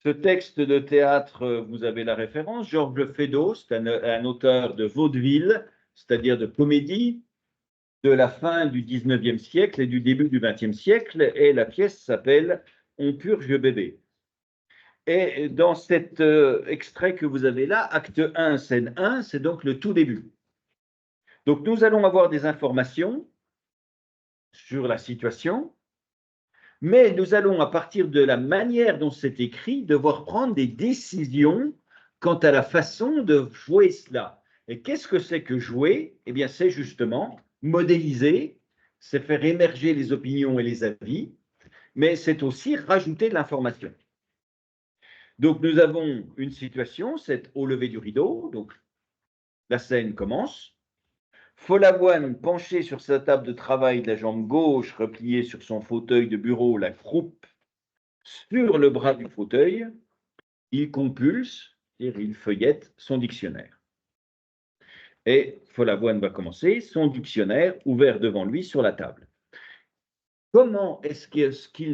A: Ce texte de théâtre, vous avez la référence, Georges Feydeau, c'est un auteur de vaudeville, c'est-à-dire de comédie, de la fin du 19e siècle et du début du 20e siècle, et la pièce s'appelle « On purge bébé ». Et dans cet extrait que vous avez là, acte 1, scène 1, c'est donc le tout début. Donc nous allons avoir des informations sur la situation, mais nous allons, à partir de la manière dont c'est écrit, devoir prendre des décisions quant à la façon de jouer cela. Et qu'est-ce que c'est que jouer? Eh bien, c'est justement modéliser, c'est faire émerger les opinions et les avis, mais c'est aussi rajouter de l'information. Donc, nous avons une situation, c'est au lever du rideau, donc la scène commence. Follavoine, penché sur sa table de travail de la jambe gauche, repliée sur son fauteuil de bureau, la croupe sur le bras du fauteuil, il compulse, c'est-à-dire il feuillette son dictionnaire. Et Follavoine va commencer, son dictionnaire ouvert devant lui sur la table. Comment est-ce que ce qui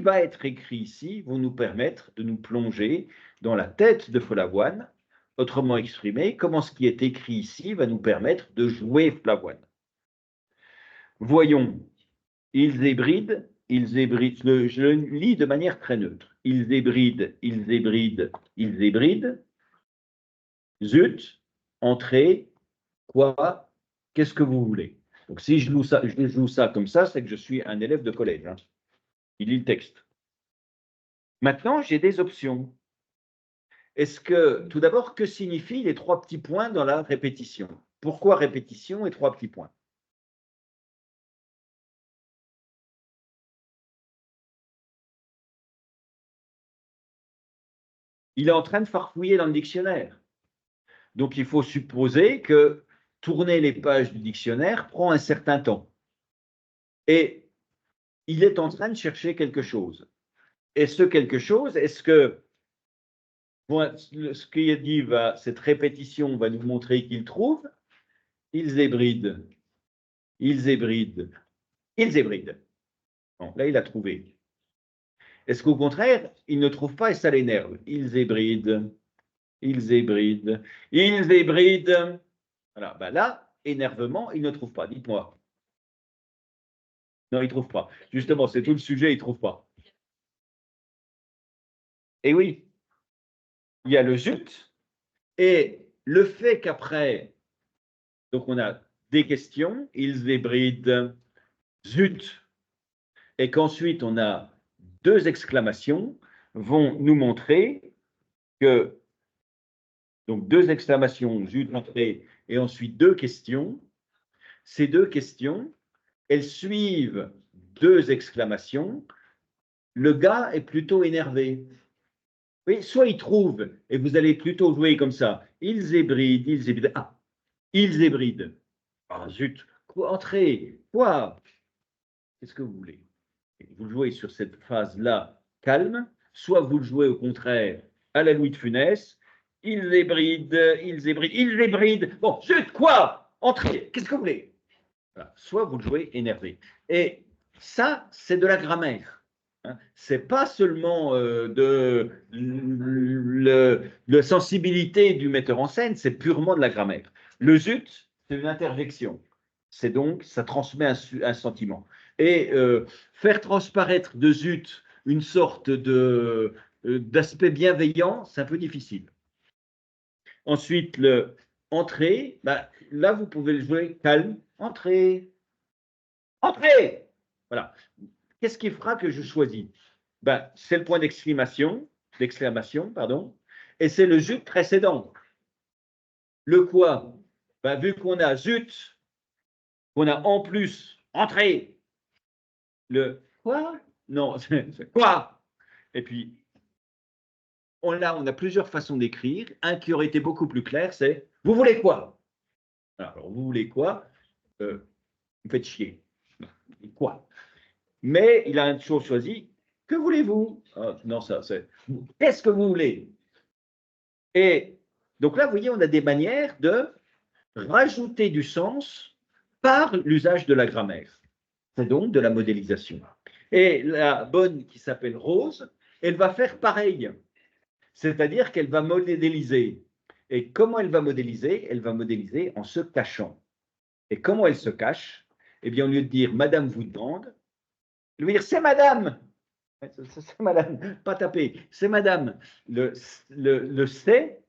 A: va être écrit ici va nous permettre de nous plonger dans la tête de Follavoine, autrement exprimé, comment ce qui est écrit ici va nous permettre de jouer Follavoine. Voyons, ils ébrident, je le lis de manière très neutre. Ils ébrident, zut, entrez, quoi, qu'est-ce que vous voulez? Donc si je joue ça comme ça, c'est que je suis un élève de collège. Hein. Il lit le texte. Maintenant, j'ai des options. Est-ce que, tout d'abord, que signifient les 3 petits points dans la répétition? Pourquoi répétition et 3 petits points? Il est en train de farfouiller dans le dictionnaire. Donc, il faut supposer que tourner les pages du dictionnaire prend un certain temps. Et il est en train de chercher quelque chose. Et ce quelque chose, est-ce que ce qui est dit, cette répétition va nous montrer qu'il trouve? Ils ébrident. Bon, là, il a trouvé. Est-ce qu'au contraire, il ne trouve pas et ça l'énerve? Ils ébrident. Voilà, ben là, énervement, il ne trouve pas. Dites-moi. Non, il ne trouve pas. Justement, c'est tout le sujet, il ne trouve pas. Et oui, il y a le zut, et le fait qu'après, donc on a des questions, ils débrident, zut, et qu'ensuite on a deux exclamations, vont nous montrer que, donc deux exclamations, zut, entrée, et ensuite deux questions, ces deux questions, elles suivent deux exclamations, le gars est plutôt énervé. Oui, soit il trouve, et vous allez plutôt jouer comme ça, ils ébrident, ils ébrident. Ah, ils ébrident. Ah, zut, quoi, entrez, quoi? Qu'est-ce que vous voulez? Vous jouez sur cette phase-là calme, soit vous le jouez au contraire à la Louis de Funès, ils ébrident, ils ébrident, ils ébrident. Bon, zut, quoi? Entrez, qu'est-ce que vous voulez? Voilà. Soit vous le jouez énervé. Et ça, c'est de la grammaire. Hein. C'est pas seulement de la sensibilité du metteur en scène, c'est purement de la grammaire. Le zut, c'est une interjection. C'est donc, ça transmet un sentiment. Et faire transparaître de zut une sorte d'aspect bienveillant, c'est un peu difficile. Ensuite, le entrée, bah, là, vous pouvez le jouer calme. Entrée, entrée. Voilà. Qu'est-ce qui fera que je choisis? Ben, c'est le point d'exclamation, pardon, et c'est le zut précédent. Le quoi? Ben, vu qu'on a zut, qu'on a en plus entrée, le quoi? Non, c'est quoi? Et puis, on a plusieurs façons d'écrire. Un qui aurait été beaucoup plus clair, c'est vous voulez quoi? Alors, vous voulez quoi? Vous faites chier. Quoi? Mais il a toujours choisi que voulez-vous? Ah, non, ça, c'est. Qu'est-ce que vous voulez? Et donc là, vous voyez, on a des manières de rajouter du sens par l'usage de la grammaire. C'est donc de la modélisation. Et la bonne qui s'appelle Rose, elle va faire pareil. C'est-à-dire qu'elle va modéliser. Et comment elle va modéliser? Elle va modéliser en se cachant. Et comment elle se cache? Eh bien, au lieu de dire Madame vous demande, elle va dire c'est Madame. C'est Madame, pas taper, c'est Madame. Le c'est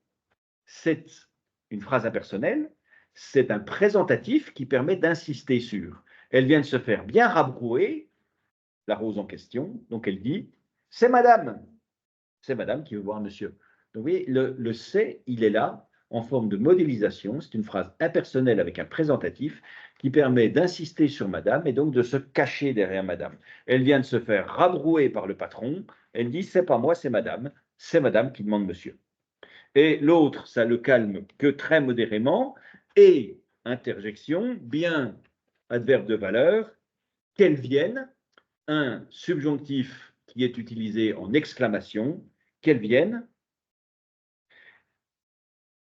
A: une phrase impersonnelle, c'est un présentatif qui permet d'insister sur. Elle vient de se faire bien rabrouer, la Rose en question, donc elle dit c'est Madame qui veut voir Monsieur. Donc vous voyez, le c'est, il est là en forme de modélisation, c'est une phrase impersonnelle avec un présentatif qui permet d'insister sur Madame et donc de se cacher derrière Madame. Elle vient de se faire rabrouer par le patron, elle dit c'est pas moi, c'est Madame qui demande Monsieur. Et l'autre, ça le calme que très modérément, et interjection, bien adverbe de valeur, qu'elle vienne, un subjonctif qui est utilisé en exclamation, qu'elle vienne,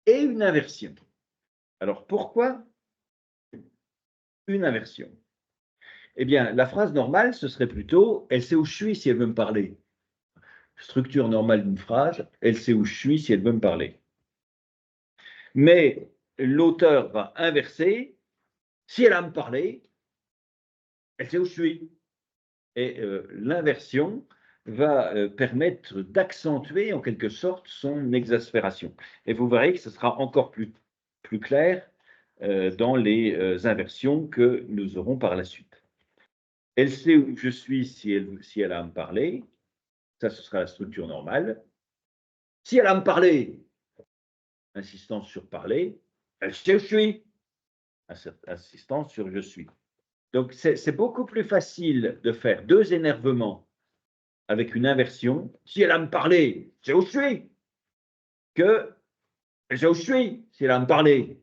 A: et une inversion. Alors pourquoi une inversion? Eh bien, la phrase normale, ce serait plutôt « elle sait où je suis si elle veut me parler ». Structure normale d'une phrase, « elle sait où je suis si elle veut me parler ». Mais l'auteur va inverser, si elle a à me parler, elle sait où je suis. Et l'inversion va permettre d'accentuer en quelque sorte son exaspération. Et vous verrez que ce sera encore plus clair dans les inversions que nous aurons par la suite. Elle sait où je suis si elle a à me parler. Ça, ce sera la structure normale. Si elle a à me parler, insistance sur parler, elle sait où je suis. Insistance sur je suis. Donc, c'est beaucoup plus facile de faire deux énervements avec une inversion. Si elle a à me parler, c'est où je suis. Que c'est où je suis, si elle a à me parler.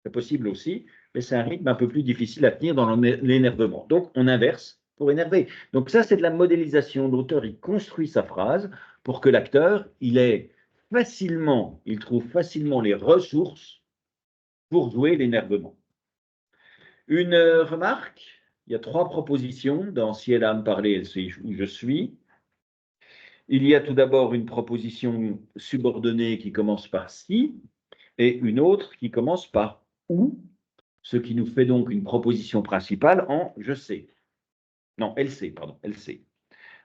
A: C'est possible aussi, mais c'est un rythme un peu plus difficile à tenir dans l'énervement. Donc, on inverse pour énerver. Donc, ça, c'est de la modélisation. L'auteur, il construit sa phrase pour que l'acteur, il trouve facilement les ressources pour jouer l'énervement. Une remarque, il y a trois propositions dans si elle a à me parler, elle sait où je suis. Il y a tout d'abord une proposition subordonnée qui commence par si et une autre qui commence par où. ce qui nous fait donc une proposition principale en je sais. Non, LC, pardon, LC.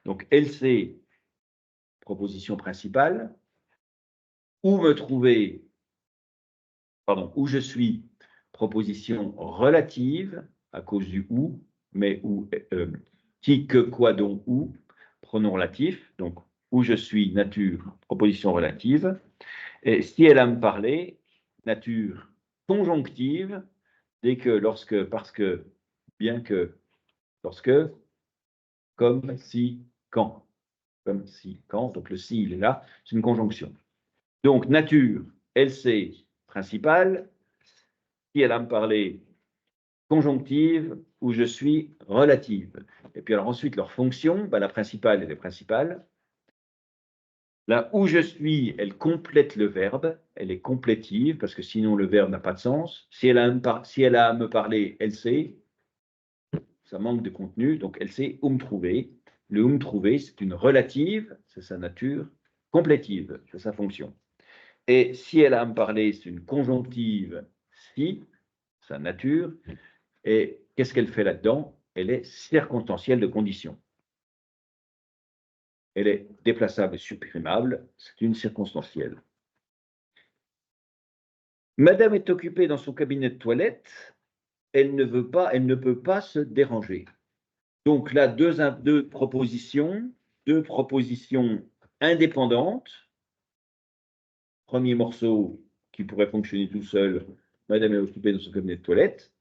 A: Donc LC, proposition principale, où me trouver, pardon, où je suis, proposition relative, à cause du où, mais où, qui, que, quoi, dont, où, pronom relatif, donc où je suis, nature, proposition relative. Et si elle a à me parler, nature conjonctive, dès que, lorsque, parce que, bien que, lorsque, comme, si, quand. Comme, si, quand. Donc le si, il est là, c'est une conjonction. Donc nature, LC principale, si elle a à me parler, conjonctive, où je suis, relative. Et puis alors ensuite, leur fonction, ben, la principale, elle est principale. Là où je suis, elle complète le verbe, elle est complétive, parce que sinon le verbe n'a pas de sens. Si elle a à me parler, elle sait, ça manque de contenu, donc elle sait où me trouver. Le où me trouver, c'est une relative, c'est sa nature, complétive, c'est sa fonction. Et si elle a à me parler, c'est une conjonctive, si, sa nature. Et qu'est-ce qu'elle fait là-dedans? Elle est circonstancielle de condition. Elle est déplaçable et supprimable, c'est une circonstancielle. Madame est occupée dans son cabinet de toilette, elle ne peut pas se déranger. Donc là, deux propositions indépendantes. Premier morceau qui pourrait fonctionner tout seul, Madame est occupée dans son cabinet de toilette,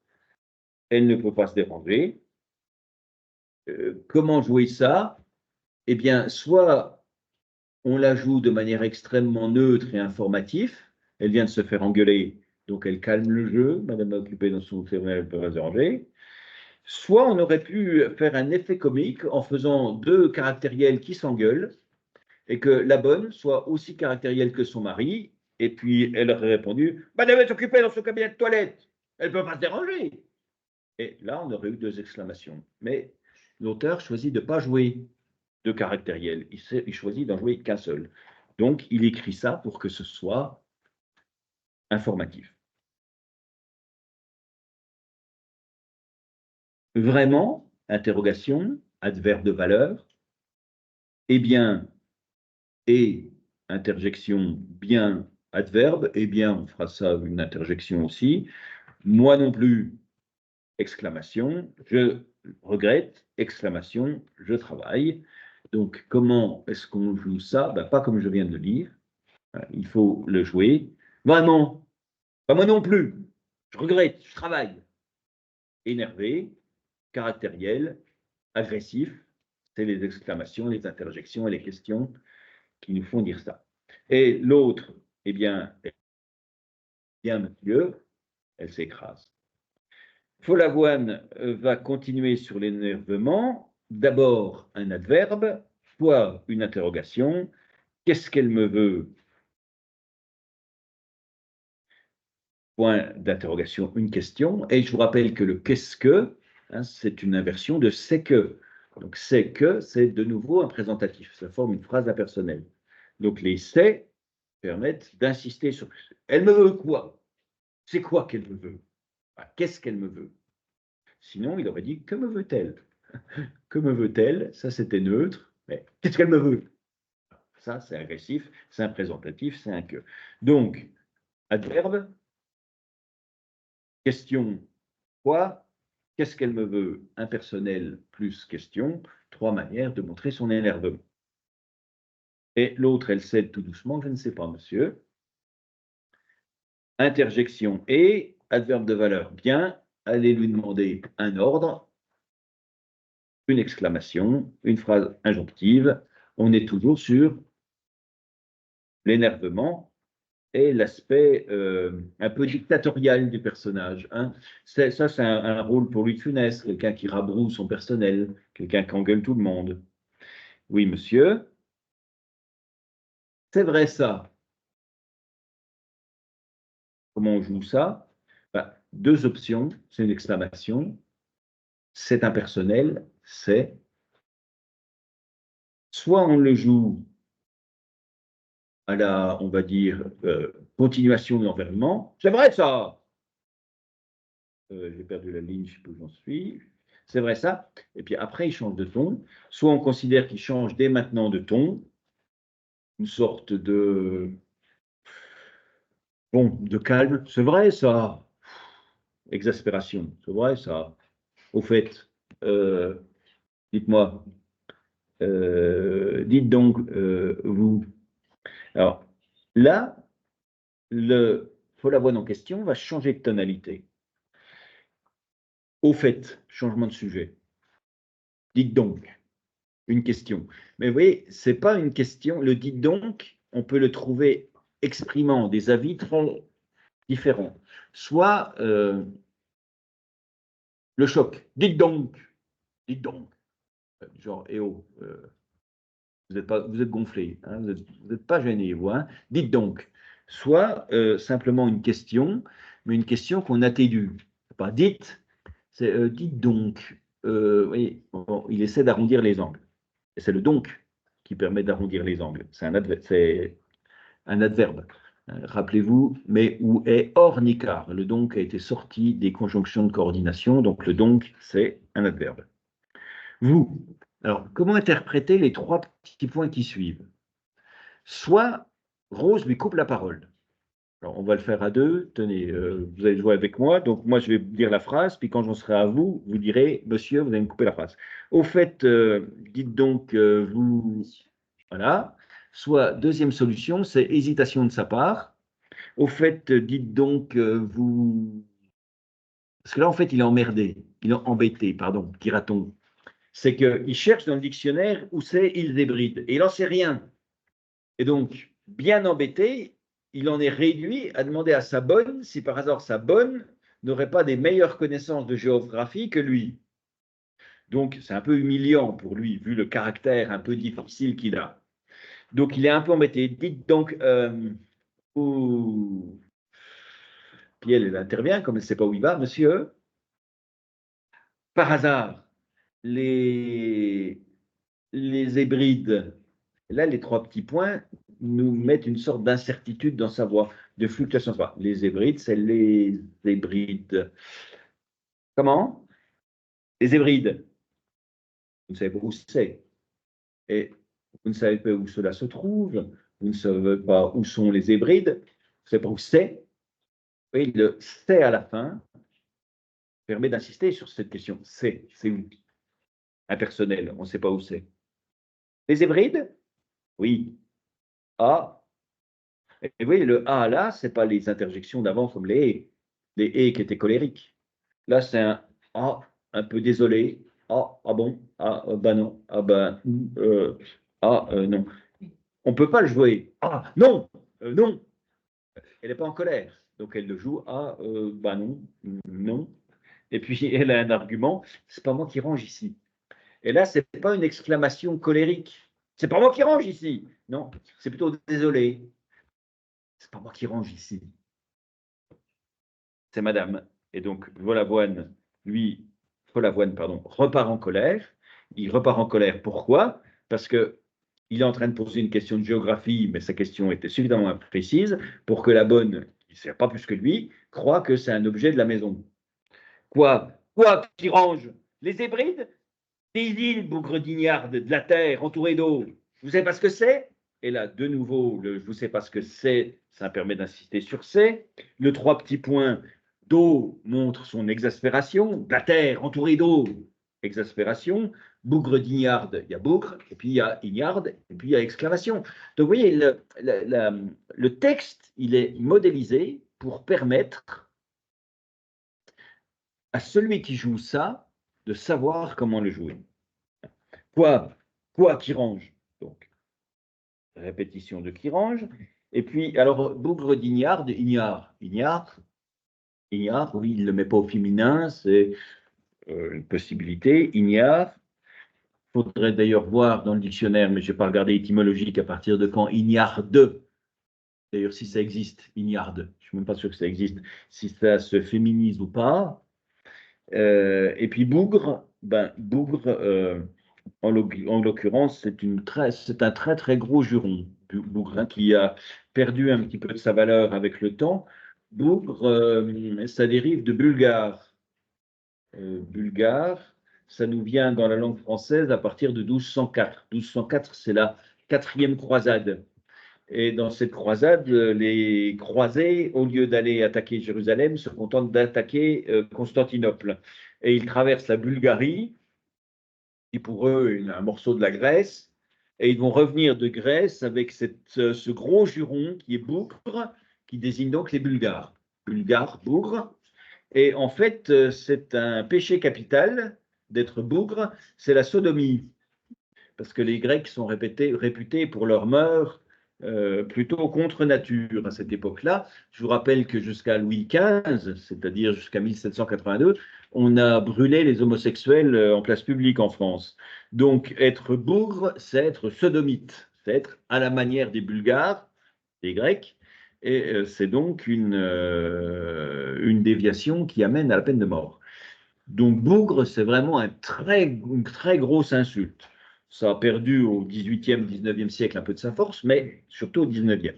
A: elle ne peut pas se déranger. Comment jouer ça? Eh bien, soit on la joue de manière extrêmement neutre et informative. Elle vient de se faire engueuler, donc elle calme le jeu. Madame est occupée dans son cabinet, elle peut pas se déranger. Soit on aurait pu faire un effet comique en faisant deux caractériels qui s'engueulent et que la bonne soit aussi caractérielle que son mari. Et puis elle aurait répondu Madame est occupée dans son cabinet de toilette, elle ne peut pas se déranger. Et là, on aurait eu deux exclamations. Mais l'auteur choisit de ne pas jouer de caractériel. Il choisit d'en jouer qu'un seul. Donc, il écrit ça pour que ce soit informatif. Vraiment, interrogation, adverbe de valeur, eh bien, et interjection, bien, adverbe, eh bien, on fera ça une interjection aussi. Moi non plus, exclamation, je regrette, exclamation, je travaille. Donc, comment est-ce qu'on joue ça? Ben, pas comme je viens de le lire. Il faut le jouer. Vraiment, pas moi non plus. Je regrette, je travaille. Énervé, caractériel, agressif, c'est les exclamations, les interjections et les questions qui nous font dire ça. Et l'autre, eh bien, monsieur, elle s'écrase. Follavoine va continuer sur l'énervement. D'abord un adverbe, soit une interrogation. Qu'est-ce qu'elle me veut? Point d'interrogation, une question. Et je vous rappelle que le qu'est-ce que, hein, c'est une inversion de c'est que. Donc c'est que, c'est de nouveau un présentatif. Ça forme une phrase impersonnelle. Donc les c'est permettent d'insister sur elle me veut quoi? C'est quoi qu'elle me veut? Qu'est-ce qu'elle me veut? Sinon, il aurait dit que me veut-elle? Que me veut-elle? Ça, c'était neutre. Mais qu'est-ce qu'elle me veut? Ça, c'est agressif, c'est un présentatif, c'est un que. Donc, adverbe, question, quoi? Qu'est-ce qu'elle me veut? Impersonnel plus question. Trois manières de montrer son énervement. Et l'autre, elle cède tout doucement, je ne sais pas, monsieur. Interjection et, adverbe de valeur bien, allez lui demander un ordre, une exclamation, une phrase injonctive. On est toujours sur l'énervement et l'aspect un peu dictatorial du personnage. Hein. Ça, c'est un rôle pour Louis de Funès, quelqu'un qui rabroue son personnel, quelqu'un qui engueule tout le monde. Oui, monsieur. C'est vrai ça. Comment on joue ça? Ben, deux options, c'est une exclamation. C'est impersonnel, c'est. Soit on le joue à la, on va dire, continuation de l'environnement. C'est vrai ça. J'ai perdu la ligne, je sais pas où j'en suis. C'est vrai ça. Et puis après, il change de ton. Soit on considère qu'il change dès maintenant de ton, une sorte de, bon, de calme. C'est vrai ça. Exaspération. C'est vrai ça. Au fait, euh, dites-moi, dites donc, vous. Alors là, le Follavoine en question va changer de tonalité. Au fait, changement de sujet. Dites donc, une question. Mais vous voyez, c'est pas une question. Le dites donc, on peut le trouver exprimant des avis très différents. Soit le choc. Dites donc, dites donc. Genre, eh oh, vous êtes gonflé, hein, vous n'êtes pas gêné, vous. Hein, dites donc. Soit simplement une question, mais une question qu'on atténue. Pas dites, c'est dites donc. Vous voyez, bon, il essaie d'arrondir les angles. Et c'est le donc qui permet d'arrondir les angles. C'est un adverbe. Rappelez-vous, mais où est ornicar. Le donc a été sorti des conjonctions de coordination, donc le donc, c'est un adverbe. Vous, alors, comment interpréter les trois petits points qui suivent? Soit Rose lui coupe la parole. Alors, on va le faire à deux. Tenez, vous allez jouer avec moi. Donc, moi, je vais dire la phrase, puis quand j'en serai à vous, vous direz, monsieur, vous allez me couper la phrase. Au fait, dites donc, vous. Voilà. Soit, deuxième solution, c'est hésitation de sa part. Au fait, dites donc, vous. Parce que là, en fait, il est emmerdé. Il est embêté, pardon, dira-t-on. C'est qu'il cherche dans le dictionnaire où c'est ils hybrides. Et il n'en sait rien. Et donc, bien embêté, il en est réduit à demander à sa bonne si par hasard sa bonne n'aurait pas des meilleures connaissances de géographie que lui. Donc, c'est un peu humiliant pour lui, vu le caractère un peu difficile qu'il a. Donc, il est un peu embêté. Dites donc, puis elle intervient, comme elle ne sait pas où il va, monsieur. Par hasard, les hébrides, là, les trois petits points nous mettent une sorte d'incertitude dans sa voix, de fluctuation. Les hébrides, c'est les hébrides. Comment? Les hébrides. Vous ne savez pas où c'est. Et vous ne savez pas où cela se trouve. Vous ne savez pas où sont les hébrides. Vous ne savez pas où c'est. Oui, le c'est à la fin permet d'insister sur cette question. C'est où? Impersonnel, on ne sait pas où c'est. Les hébrides? Oui. Ah, et oui, le A là, ce n'est pas les interjections d'avant comme les et qui étaient colériques. Là, c'est un A un peu désolé. Ah, ah bon? Ah, bah non. Ah, bah, non. On ne peut pas le jouer. Ah, non, non. Elle n'est pas en colère. Donc, elle le joue. Ah, bah non, non. Et puis, elle a un argument. C'est pas moi qui range ici. Et là, c'est pas une exclamation colérique. C'est pas moi qui range ici. Non, c'est plutôt désolé. C'est pas moi qui range ici. C'est madame. Et donc, Volavoine, lui, Follavoine, pardon, repart en colère. Il repart en colère. Pourquoi? Parce que il est en train de poser une question de géographie, mais sa question était suffisamment imprécise pour que la bonne, qui ne sait pas plus que lui, croit que c'est un objet de la maison. Quoi? Quoi qui range? Les Hébrides? Des îles bougre-dignardes de la terre entourées d'eau. Vous savez pas ce que c'est? Et là, de nouveau, le je ne sais pas ce que c'est, ça permet d'insister sur c'est. Le trois petits points d'eau montre son exaspération. De la terre entourée d'eau, exaspération. Bougre d'ignarde, il y a bougre, et puis il y a ignarde, et puis il y a exclamation. Donc vous voyez, le texte, il est modélisé pour permettre à celui qui joue ça de savoir comment le jouer. Quoi qui range? Donc, répétition de qui range. Et puis, alors, bougre d'ignarde, ignare, oui, il ne le met pas au féminin, c'est une possibilité, ignare. Il faudrait d'ailleurs voir dans le dictionnaire, mais je n'ai pas regardé étymologique à partir de quand ignarde. D'ailleurs, si ça existe, ignarde, je ne suis même pas sûr que ça existe, si ça se féminise ou pas. Et puis bougre, en l'occurrence, c'est un très très gros juron, bougre, hein, qui a perdu un petit peu de sa valeur avec le temps. Bougre, ça dérive de bulgare. bulgare, ça nous vient dans la langue française à partir de 1204. 1204, c'est la 4e croisade. Et dans cette croisade, les croisés, au lieu d'aller attaquer Jérusalem, se contentent d'attaquer Constantinople. Et ils traversent la Bulgarie, qui pour eux est un morceau de la Grèce, et ils vont revenir de Grèce avec ce gros juron qui est bougre, qui désigne donc les Bulgares. Bulgares, bougre. Et en fait, c'est un péché capital d'être bougre, c'est la sodomie. Parce que les Grecs sont réputés pour leurs mœurs plutôt contre nature à cette époque-là. Je vous rappelle que jusqu'à Louis XV, c'est-à-dire jusqu'à 1782, on a brûlé les homosexuels en place publique en France. Donc être bougre, c'est être sodomite, c'est être à la manière des Bulgares, des Grecs, et c'est donc une déviation qui amène à la peine de mort. Donc bougre, c'est vraiment une très grosse insulte. Ça a perdu au XVIIIe, XIXe siècle un peu de sa force, mais surtout au XIXe.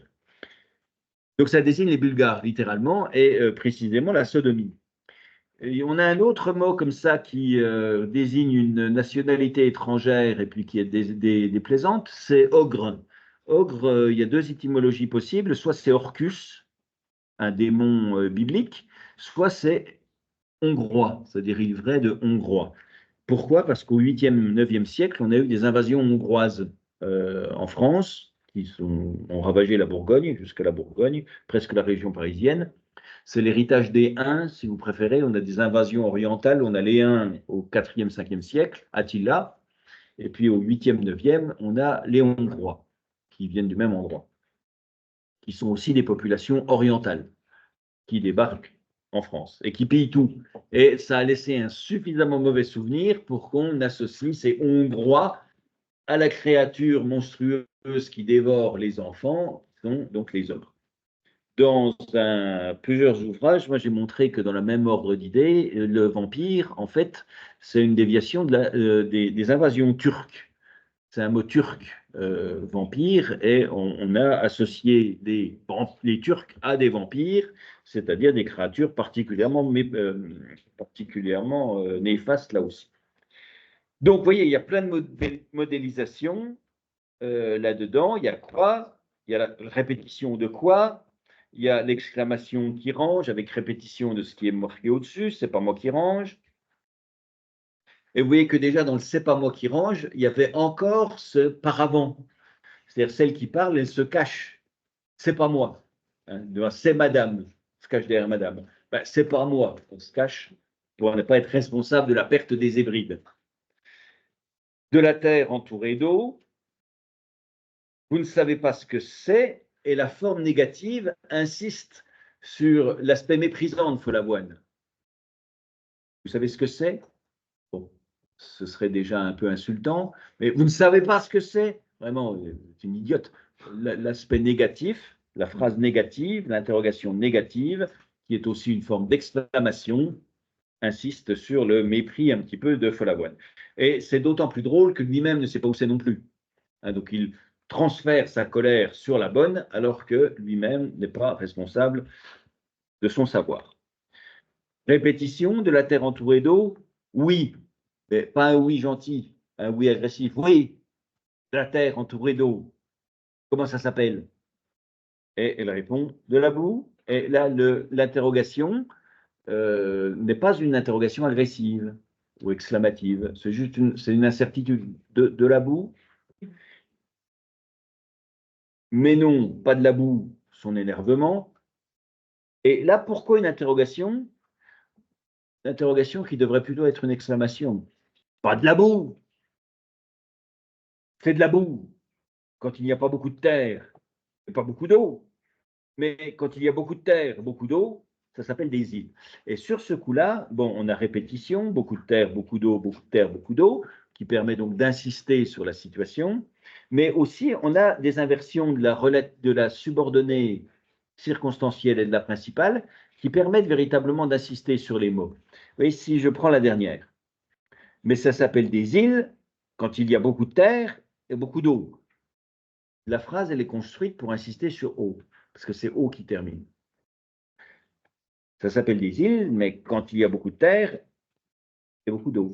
A: Donc ça désigne les Bulgares, littéralement, et précisément la sodomie. Et on a un autre mot comme ça qui désigne une nationalité étrangère et puis qui est déplaisante, c'est ogre. Ogre, il y a deux étymologies possibles, soit c'est Orcus, un démon biblique, soit c'est hongrois, ça dériverait de hongrois. Pourquoi? Parce qu'au 8e, 9e siècle, on a eu des invasions hongroises en France qui ont ravagé la Bourgogne, jusqu'à la Bourgogne, presque la région parisienne. C'est l'héritage des Huns, si vous préférez. On a des invasions orientales. On a les Huns au 4e, 5e siècle, Attila. Et puis au 8e, 9e, on a les Hongrois, qui viennent du même endroit, qui sont aussi des populations orientales, qui débarquent en France et qui pillent tout. Et ça a laissé un suffisamment mauvais souvenir pour qu'on associe ces Hongrois à la créature monstrueuse qui dévore les enfants, sont donc les ogres. Dans plusieurs ouvrages, moi j'ai montré que dans le même ordre d'idées, le vampire, en fait, c'est une déviation des invasions turques. C'est un mot turc, vampire, et on a associé les Turcs à des vampires, c'est-à-dire des créatures particulièrement néfastes là aussi. Donc, vous voyez, il y a plein de modélisations là-dedans. Il y a quoi? Il y a la répétition de quoi? Il y a l'exclamation qui range avec répétition de ce qui est marqué au-dessus, c'est pas moi qui range. Et vous voyez que déjà dans le c'est pas moi qui range, il y avait encore ce paravent. C'est-à-dire celle qui parle, elle se cache. C'est pas moi. Hein, c'est madame, se cache derrière madame. Ben, c'est pas moi, on se cache pour ne pas être responsable de la perte des Hébrides. De la terre entourée d'eau, vous ne savez pas ce que c'est, et la forme négative insiste sur l'aspect méprisant de Follavoine. Vous savez ce que c'est? Bon, ce serait déjà un peu insultant, mais vous ne savez pas ce que c'est? Vraiment, c'est une idiote. L'aspect négatif, la phrase négative, l'interrogation négative, qui est aussi une forme d'exclamation, insiste sur le mépris un petit peu de Follavoine. Et c'est d'autant plus drôle que lui-même ne sait pas où c'est non plus. Hein, donc il transfère sa colère sur la bonne, alors que lui-même n'est pas responsable de son savoir. Répétition de la terre entourée d'eau, oui, mais pas un oui gentil, un oui agressif. Oui, de la terre entourée d'eau. Comment ça s'appelle? Et elle répond de la boue. Et là, l'interrogation n'est pas une interrogation agressive ou exclamative. C'est juste une incertitude de la boue. Mais non, pas de la boue, son énervement. Et là, pourquoi une interrogation? L'interrogation qui devrait plutôt être une exclamation. Pas de la boue. C'est de la boue. Quand il n'y a pas beaucoup de terre, et pas beaucoup d'eau. Mais quand il y a beaucoup de terre, beaucoup d'eau, ça s'appelle des îles. Et sur ce coup-là, bon, on a répétition, beaucoup de terre, beaucoup d'eau, beaucoup de terre, beaucoup d'eau, qui permet donc d'insister sur la situation. Mais aussi, on a des inversions de la subordonnée circonstancielle et de la principale qui permettent véritablement d'insister sur les mots. Vous voyez, si je prends la dernière, mais ça s'appelle des îles quand il y a beaucoup de terre et beaucoup d'eau. La phrase, elle est construite pour insister sur eau, parce que c'est eau qui termine. Ça s'appelle des îles, mais quand il y a beaucoup de terre et beaucoup d'eau.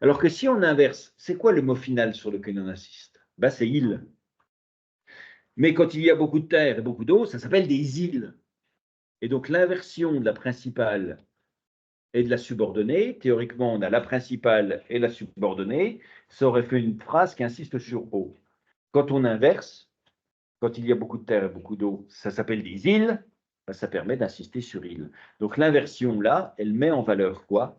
A: Alors que si on inverse, c'est quoi le mot final sur lequel on insiste? Ben, c'est île. Mais quand il y a beaucoup de terre et beaucoup d'eau, ça s'appelle des îles. Et donc l'inversion de la principale et de la subordonnée, théoriquement on a la principale et la subordonnée, ça aurait fait une phrase qui insiste sur eau. Quand on inverse, quand il y a beaucoup de terre et beaucoup d'eau, ça s'appelle des îles, ben, ça permet d'insister sur île. Donc l'inversion là, elle met en valeur quoi?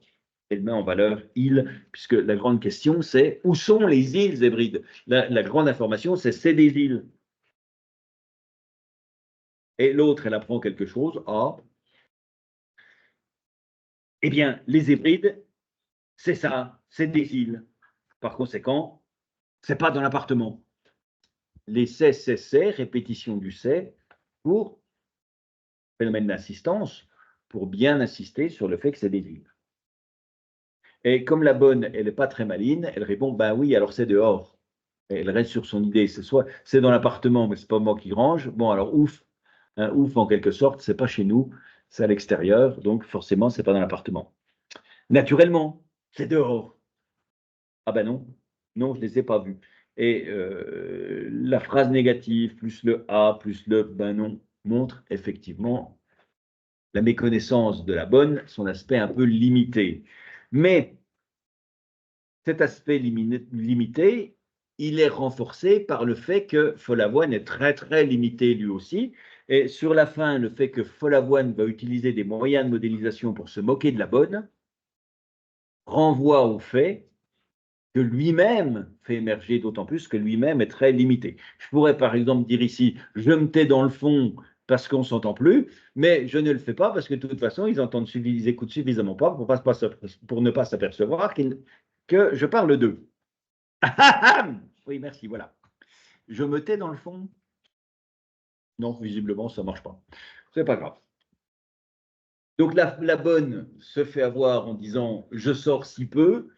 A: Elle met en valeur île, puisque la grande question c'est où sont les îles Hébrides? La grande information c'est des îles. Et l'autre, elle apprend quelque chose. Ah, eh bien, les Hébrides, c'est ça, c'est des îles. Par conséquent, c'est pas dans l'appartement. Les c'est, répétition du c'est, pour phénomène d'insistance, pour bien insister sur le fait que c'est des îles. Et comme la bonne, elle n'est pas très maligne, elle répond, ben oui, alors c'est dehors. Et elle reste sur son idée, c'est soit c'est dans l'appartement, mais c'est pas moi qui range. Bon, alors ouf, ouf en quelque sorte, c'est pas chez nous, c'est à l'extérieur, donc forcément, c'est pas dans l'appartement. Naturellement, c'est dehors. Ah ben non, non, je ne les ai pas vus. Et la phrase négative, plus le A, plus le ben non, montre effectivement la méconnaissance de la bonne, son aspect un peu limité. Mais cet aspect limité, il est renforcé par le fait que Follavoine est très très limité lui aussi. Et sur la fin, le fait que Follavoine va utiliser des moyens de modélisation pour se moquer de la bonne renvoie au fait que lui-même fait émerger, d'autant plus que lui-même est très limité. Je pourrais par exemple dire ici, je me tais dans le fond parce qu'on ne s'entend plus, mais je ne le fais pas parce que de toute façon, ils écoutent suffisamment pas pour ne pas s'apercevoir que je parle d'eux. Oui, merci, voilà. Je me tais dans le fond. Non, visiblement, ça ne marche pas. C'est pas grave. Donc la bonne se fait avoir en disant je sors si peu,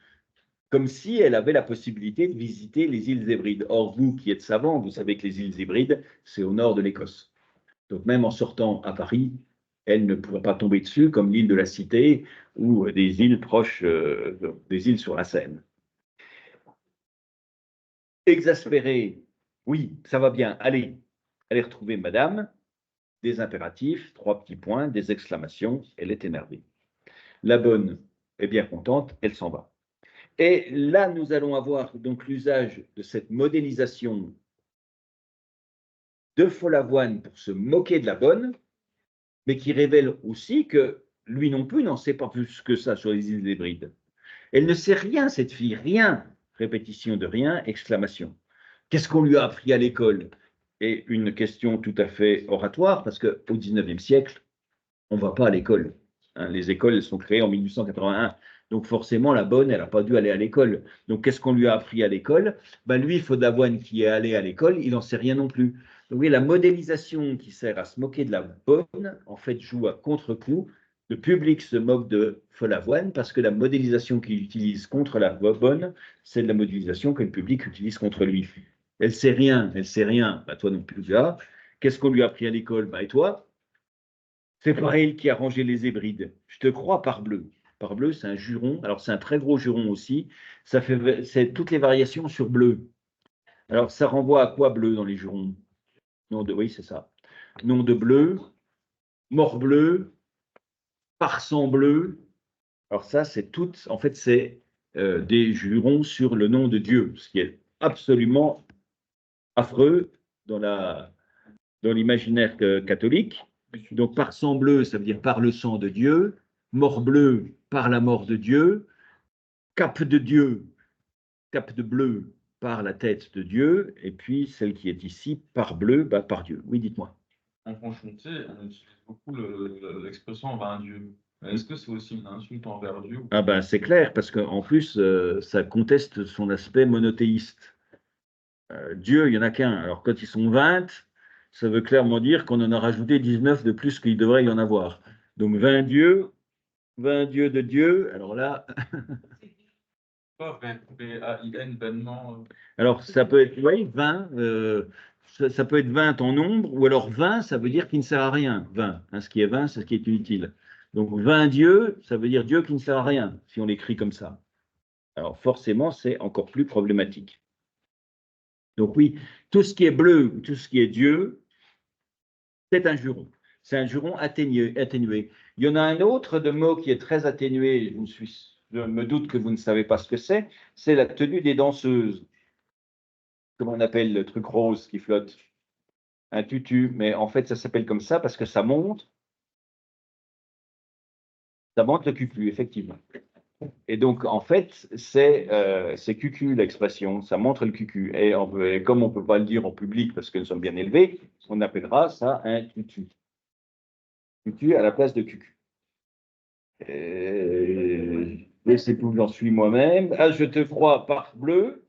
A: comme si elle avait la possibilité de visiter les îles Hébrides. Or, vous qui êtes savants, vous savez que les îles Hébrides, c'est au nord de l'Écosse. Donc même en sortant à Paris, elle ne pourrait pas tomber dessus comme l'île de la Cité ou des îles proches des îles sur la Seine. Exaspérée, oui, ça va bien, allez retrouver madame, des impératifs, 3 petits points, des exclamations, elle est énervée. La bonne est bien contente, elle s'en va. Et là, nous allons avoir donc l'usage de cette modélisation de Follavoine pour se moquer de la bonne, mais qui révèle aussi que lui non plus n'en sait pas plus que ça sur les îles Hébrides. Elle ne sait rien, cette fille, rien. Répétition de rien, exclamation. Qu'est-ce qu'on lui a appris à l'école? Et une question tout à fait oratoire, parce qu'au XIXe siècle, on ne va pas à l'école. Hein, les écoles elles sont créées en 1881. Donc forcément, la bonne, elle n'a pas dû aller à l'école. Donc qu'est-ce qu'on lui a appris à l'école? Ben, lui, Follavoine, qui est allé à l'école, il n'en sait rien non plus. Donc oui, la modélisation qui sert à se moquer de la bonne, en fait, joue à contre-coup. Le public se moque de Follavoine parce que la modélisation qu'il utilise contre la bonne, c'est de la modélisation que le public utilise contre lui. Elle sait rien. Ben, toi non plus, là. Qu'est-ce qu'on lui a appris à l'école? Ben, et toi? C'est pas elle qui a rangé les Hébrides. Je te crois parbleu. Parbleu, c'est un juron. Alors, c'est un très gros juron aussi. C'est toutes les variations sur bleu. Alors, ça renvoie à quoi bleu dans les jurons? Oui, c'est ça. Nom de bleu, mort bleu, parsan bleu. Alors, ça, c'est tout. En fait, c'est des jurons sur le nom de Dieu, ce qui est absolument affreux dans l'imaginaire catholique. Donc, par sang bleu, ça veut dire par le sang de Dieu. Mort bleu, par la mort de Dieu. Cap de Dieu, cap de bleu, par la tête de Dieu. Et puis, celle qui est ici, par bleu, bah, par Dieu. Oui, dites-moi.
C: En Franche-Comté, on utilise beaucoup l'expression envers un Dieu. Est-ce que c'est aussi une insulte envers Dieu?
A: Ah ben, c'est clair, parce qu'en plus, ça conteste son aspect monothéiste. Dieu, il n'y en a qu'un. Alors, quand ils sont 20, ça veut clairement dire qu'on en a rajouté 19 de plus qu'il devrait y en avoir. Donc, 20 dieux de Dieu. Alors là,
C: Pas V-A-I-N, vainement.
A: alors ça peut être, oui, 20, ça peut être 20 en nombre, ou alors 20, ça veut dire qu'il ne sert à rien. 20, hein, ce qui est 20, c'est ce qui est inutile. Donc, 20 dieux, ça veut dire Dieu qui ne sert à rien, si on l'écrit comme ça. Alors, forcément, c'est encore plus problématique. Donc, oui, tout ce qui est bleu, tout ce qui est Dieu, c'est un juron. C'est un juron atténué. Il y en a un autre de mot qui est très atténué, je me doute que vous ne savez pas ce que c'est la tenue des danseuses. Comment on appelle le truc rose qui flotte? Un tutu, mais en fait, ça s'appelle comme ça parce que ça monte le cucu, effectivement. Et donc, en fait, c'est cucu l'expression, ça montre le cucu. Et comme on ne peut pas le dire en public parce que nous sommes bien élevés, on appellera ça un tutu. Tutu à la place de cucu. Et c'est où j'en suis moi-même. Ah, je te crois par bleu.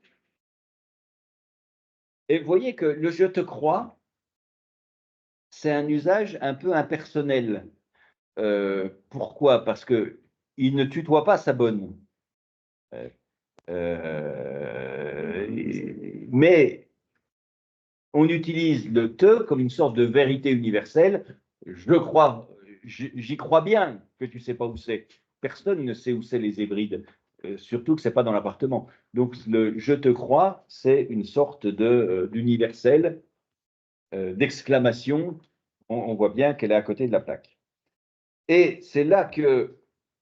A: Et vous voyez que le je te crois, c'est un usage un peu impersonnel. Pourquoi? Parce que il ne tutoie pas sa bonne. Mais on utilise le te comme une sorte de vérité universelle. Je crois, j'y crois bien que tu ne sais pas où c'est. Personne ne sait où c'est les Hébrides, surtout que ce n'est pas dans l'appartement. Donc le je te crois, c'est une sorte d'universel, d'exclamation. On voit bien qu'elle est à côté de la plaque. Et c'est là que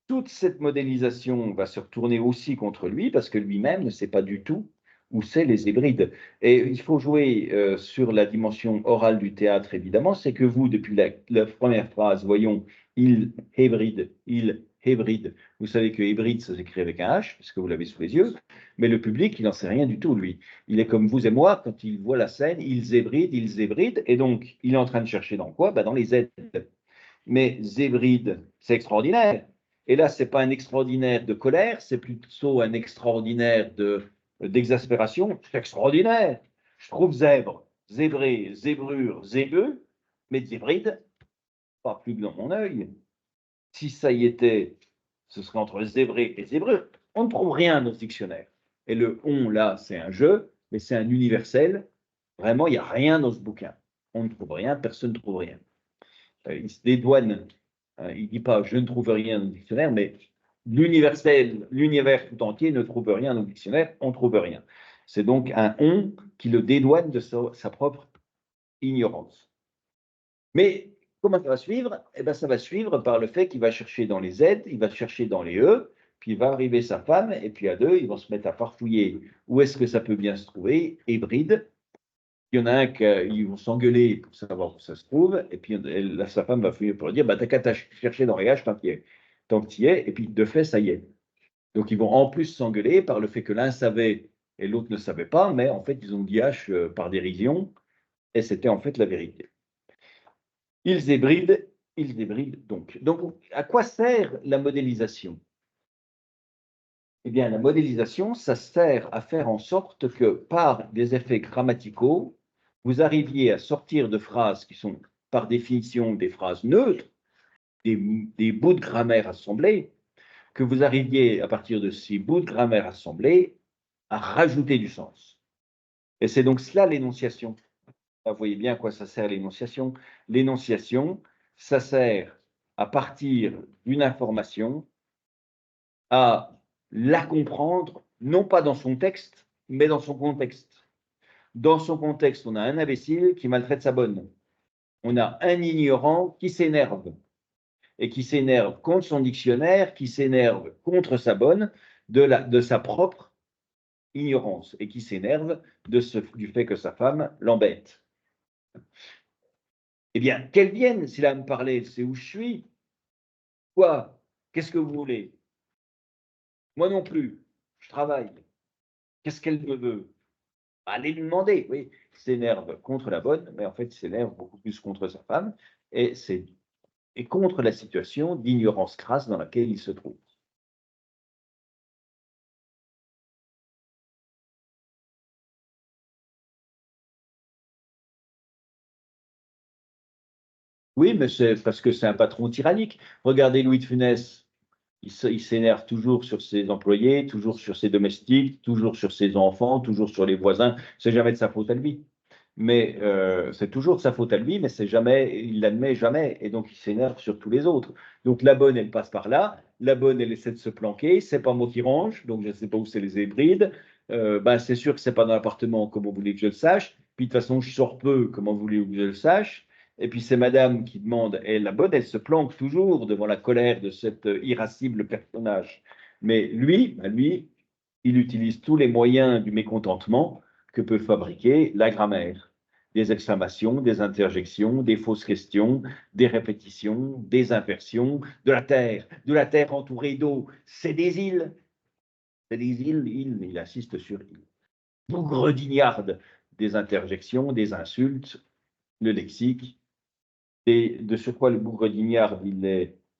A: toute cette modélisation va se retourner aussi contre lui, parce que lui-même ne sait pas du tout où c'est les Hébrides. Et il faut jouer sur la dimension orale du théâtre, évidemment. C'est que vous, depuis la première phrase, voyons, il hébride. Vous savez que hybride, ça s'écrit avec un H, parce que vous l'avez sous les yeux, mais le public, il n'en sait rien du tout, lui. Il est comme vous et moi, quand il voit la scène, ils hébrident, et donc, il est en train de chercher dans quoi? Dans les Z. Mais Zébride, c'est extraordinaire. Et là, ce n'est pas un extraordinaire de colère, c'est plutôt un extraordinaire d'exaspération. C'est extraordinaire. Je trouve zèbre, zébré, zébrure, zébeux, mais zébride, pas plus que dans mon œil. Si ça y était, ce serait entre zébré et zébrure. On ne trouve rien dans ce dictionnaire. Et le on, là, c'est un jeu, mais c'est un universel. Vraiment, il n'y a rien dans ce bouquin. On ne trouve rien, personne ne trouve rien. Il se dédouane. Il ne dit pas je ne trouve rien dans le dictionnaire, mais l'universel, l'univers tout entier ne trouve rien dans le dictionnaire, on ne trouve rien. C'est donc un on qui le dédouane de sa propre ignorance. Mais comment ça va suivre? Eh bien, ça va suivre par le fait qu'il va chercher dans les Z, il va chercher dans les E, puis il va arriver sa femme, et puis à deux, ils vont se mettre à farfouiller. Où est-ce que ça peut bien se trouver? Hébride. Il y en a un qui vont s'engueuler pour savoir où ça se trouve, et puis sa femme va fouiller pour lui dire t'as qu'à chercher dans les H tant que tu y es, et puis de fait, ça y est. Donc ils vont en plus s'engueuler par le fait que l'un savait et l'autre ne savait pas, mais en fait, ils ont dit H par dérision, et c'était en fait la vérité. Ils hébrident donc. Donc, à quoi sert la modélisation? Eh bien, la modélisation, ça sert à faire en sorte que par des effets grammaticaux, vous arriviez à sortir de phrases qui sont par définition des phrases neutres, des bouts de grammaire assemblés, que vous arriviez à partir de ces bouts de grammaire assemblés à rajouter du sens. Et c'est donc cela l'énonciation. Vous voyez bien à quoi ça sert l'énonciation. L'énonciation, ça sert à partir d'une information à la comprendre, non pas dans son texte, mais dans son contexte. Dans son contexte, on a un imbécile qui maltraite sa bonne. On a un ignorant qui s'énerve. Et qui s'énerve contre son dictionnaire, qui s'énerve contre sa bonne, de sa propre ignorance. Et qui s'énerve du fait que sa femme l'embête. Eh bien, qu'elle vienne, s'il a à me parler, c'est où je suis. Quoi? Qu'est-ce que vous voulez? Moi non plus. Je travaille. Qu'est-ce qu'elle me veut? Allez lui demander, oui, il s'énerve contre la bonne, mais en fait, il s'énerve beaucoup plus contre sa femme, et contre la situation d'ignorance crasse dans laquelle il se trouve. Oui, mais c'est parce que c'est un patron tyrannique. Regardez Louis de Funès, il s'énerve toujours sur ses employés, toujours sur ses domestiques, toujours sur ses enfants, toujours sur les voisins. C'est jamais de sa faute à lui.
D: mais c'est toujours sa faute à lui, mais c'est jamais, il l'admet jamais, et donc il s'énerve sur tous les autres. Donc la bonne, elle passe par là, la bonne, elle essaie de se planquer, c'est pas moi qui range, donc je ne sais pas où c'est les hybrides. Ben, c'est sûr que c'est pas dans l'appartement, comment vous voulez que je le sache. Puis de toute façon, je sors peu, comment vous voulez que je le sache. Et puis c'est madame qui demande, et la bonne, elle se planque toujours devant la colère de cet irascible personnage. Mais lui, ben lui, il utilise tous les moyens du mécontentement que peut fabriquer la grammaire. Des exclamations, des interjections, des fausses questions, des répétitions, des inversions, de la terre entourée d'eau. C'est des îles. C'est des îles, il insiste sur îles. Bougre-dignarde, des interjections, des insultes, le lexique. Et de surcroît, le bougre-dignarde,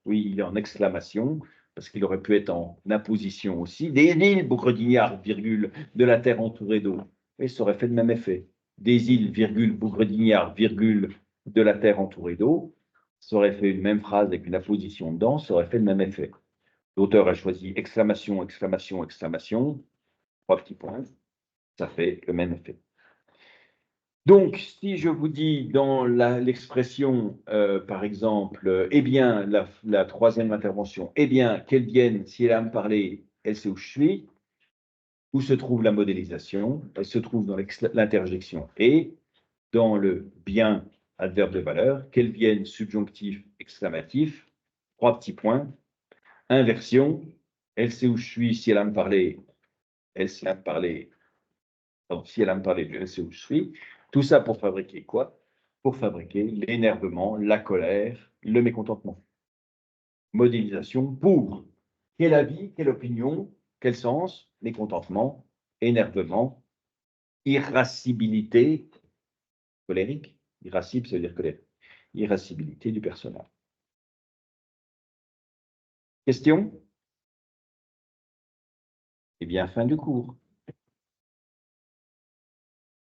D: oui, il est en exclamation, parce qu'il aurait pu être en imposition aussi. Des îles, bougre-dignarde, virgule, de la terre entourée d'eau. Et ça aurait fait le même effet. Des îles, virgule, bougre-dignarde, virgule, de la terre entourée d'eau. Ça aurait fait une même phrase avec une apposition dedans, ça aurait fait le même effet. L'auteur a choisi exclamation, exclamation, exclamation, 3 petits points, ça fait le même effet. Donc, si je vous dis dans l'expression, par exemple, eh bien, la troisième intervention, eh bien, qu'elle vienne, si elle a à me parler, elle sait où je suis, où se trouve la modélisation, elle se trouve dans l'interjection et dans le bien, adverbe de valeur, qu'elle vienne, subjonctif, exclamatif, 3 petits points, inversion, elle sait où je suis, si elle a à me parler, elle sait à me parler, donc si elle a à me parler, elle sait où je suis. Tout ça pour fabriquer quoi? Pour fabriquer l'énervement, la colère, le mécontentement. Modélisation pour quel avis, quelle opinion, quel sens, mécontentement, énervement, irascibilité, colérique. Irascible, ça veut dire colère. Irascibilité du personnage. Question? Eh bien, fin du cours.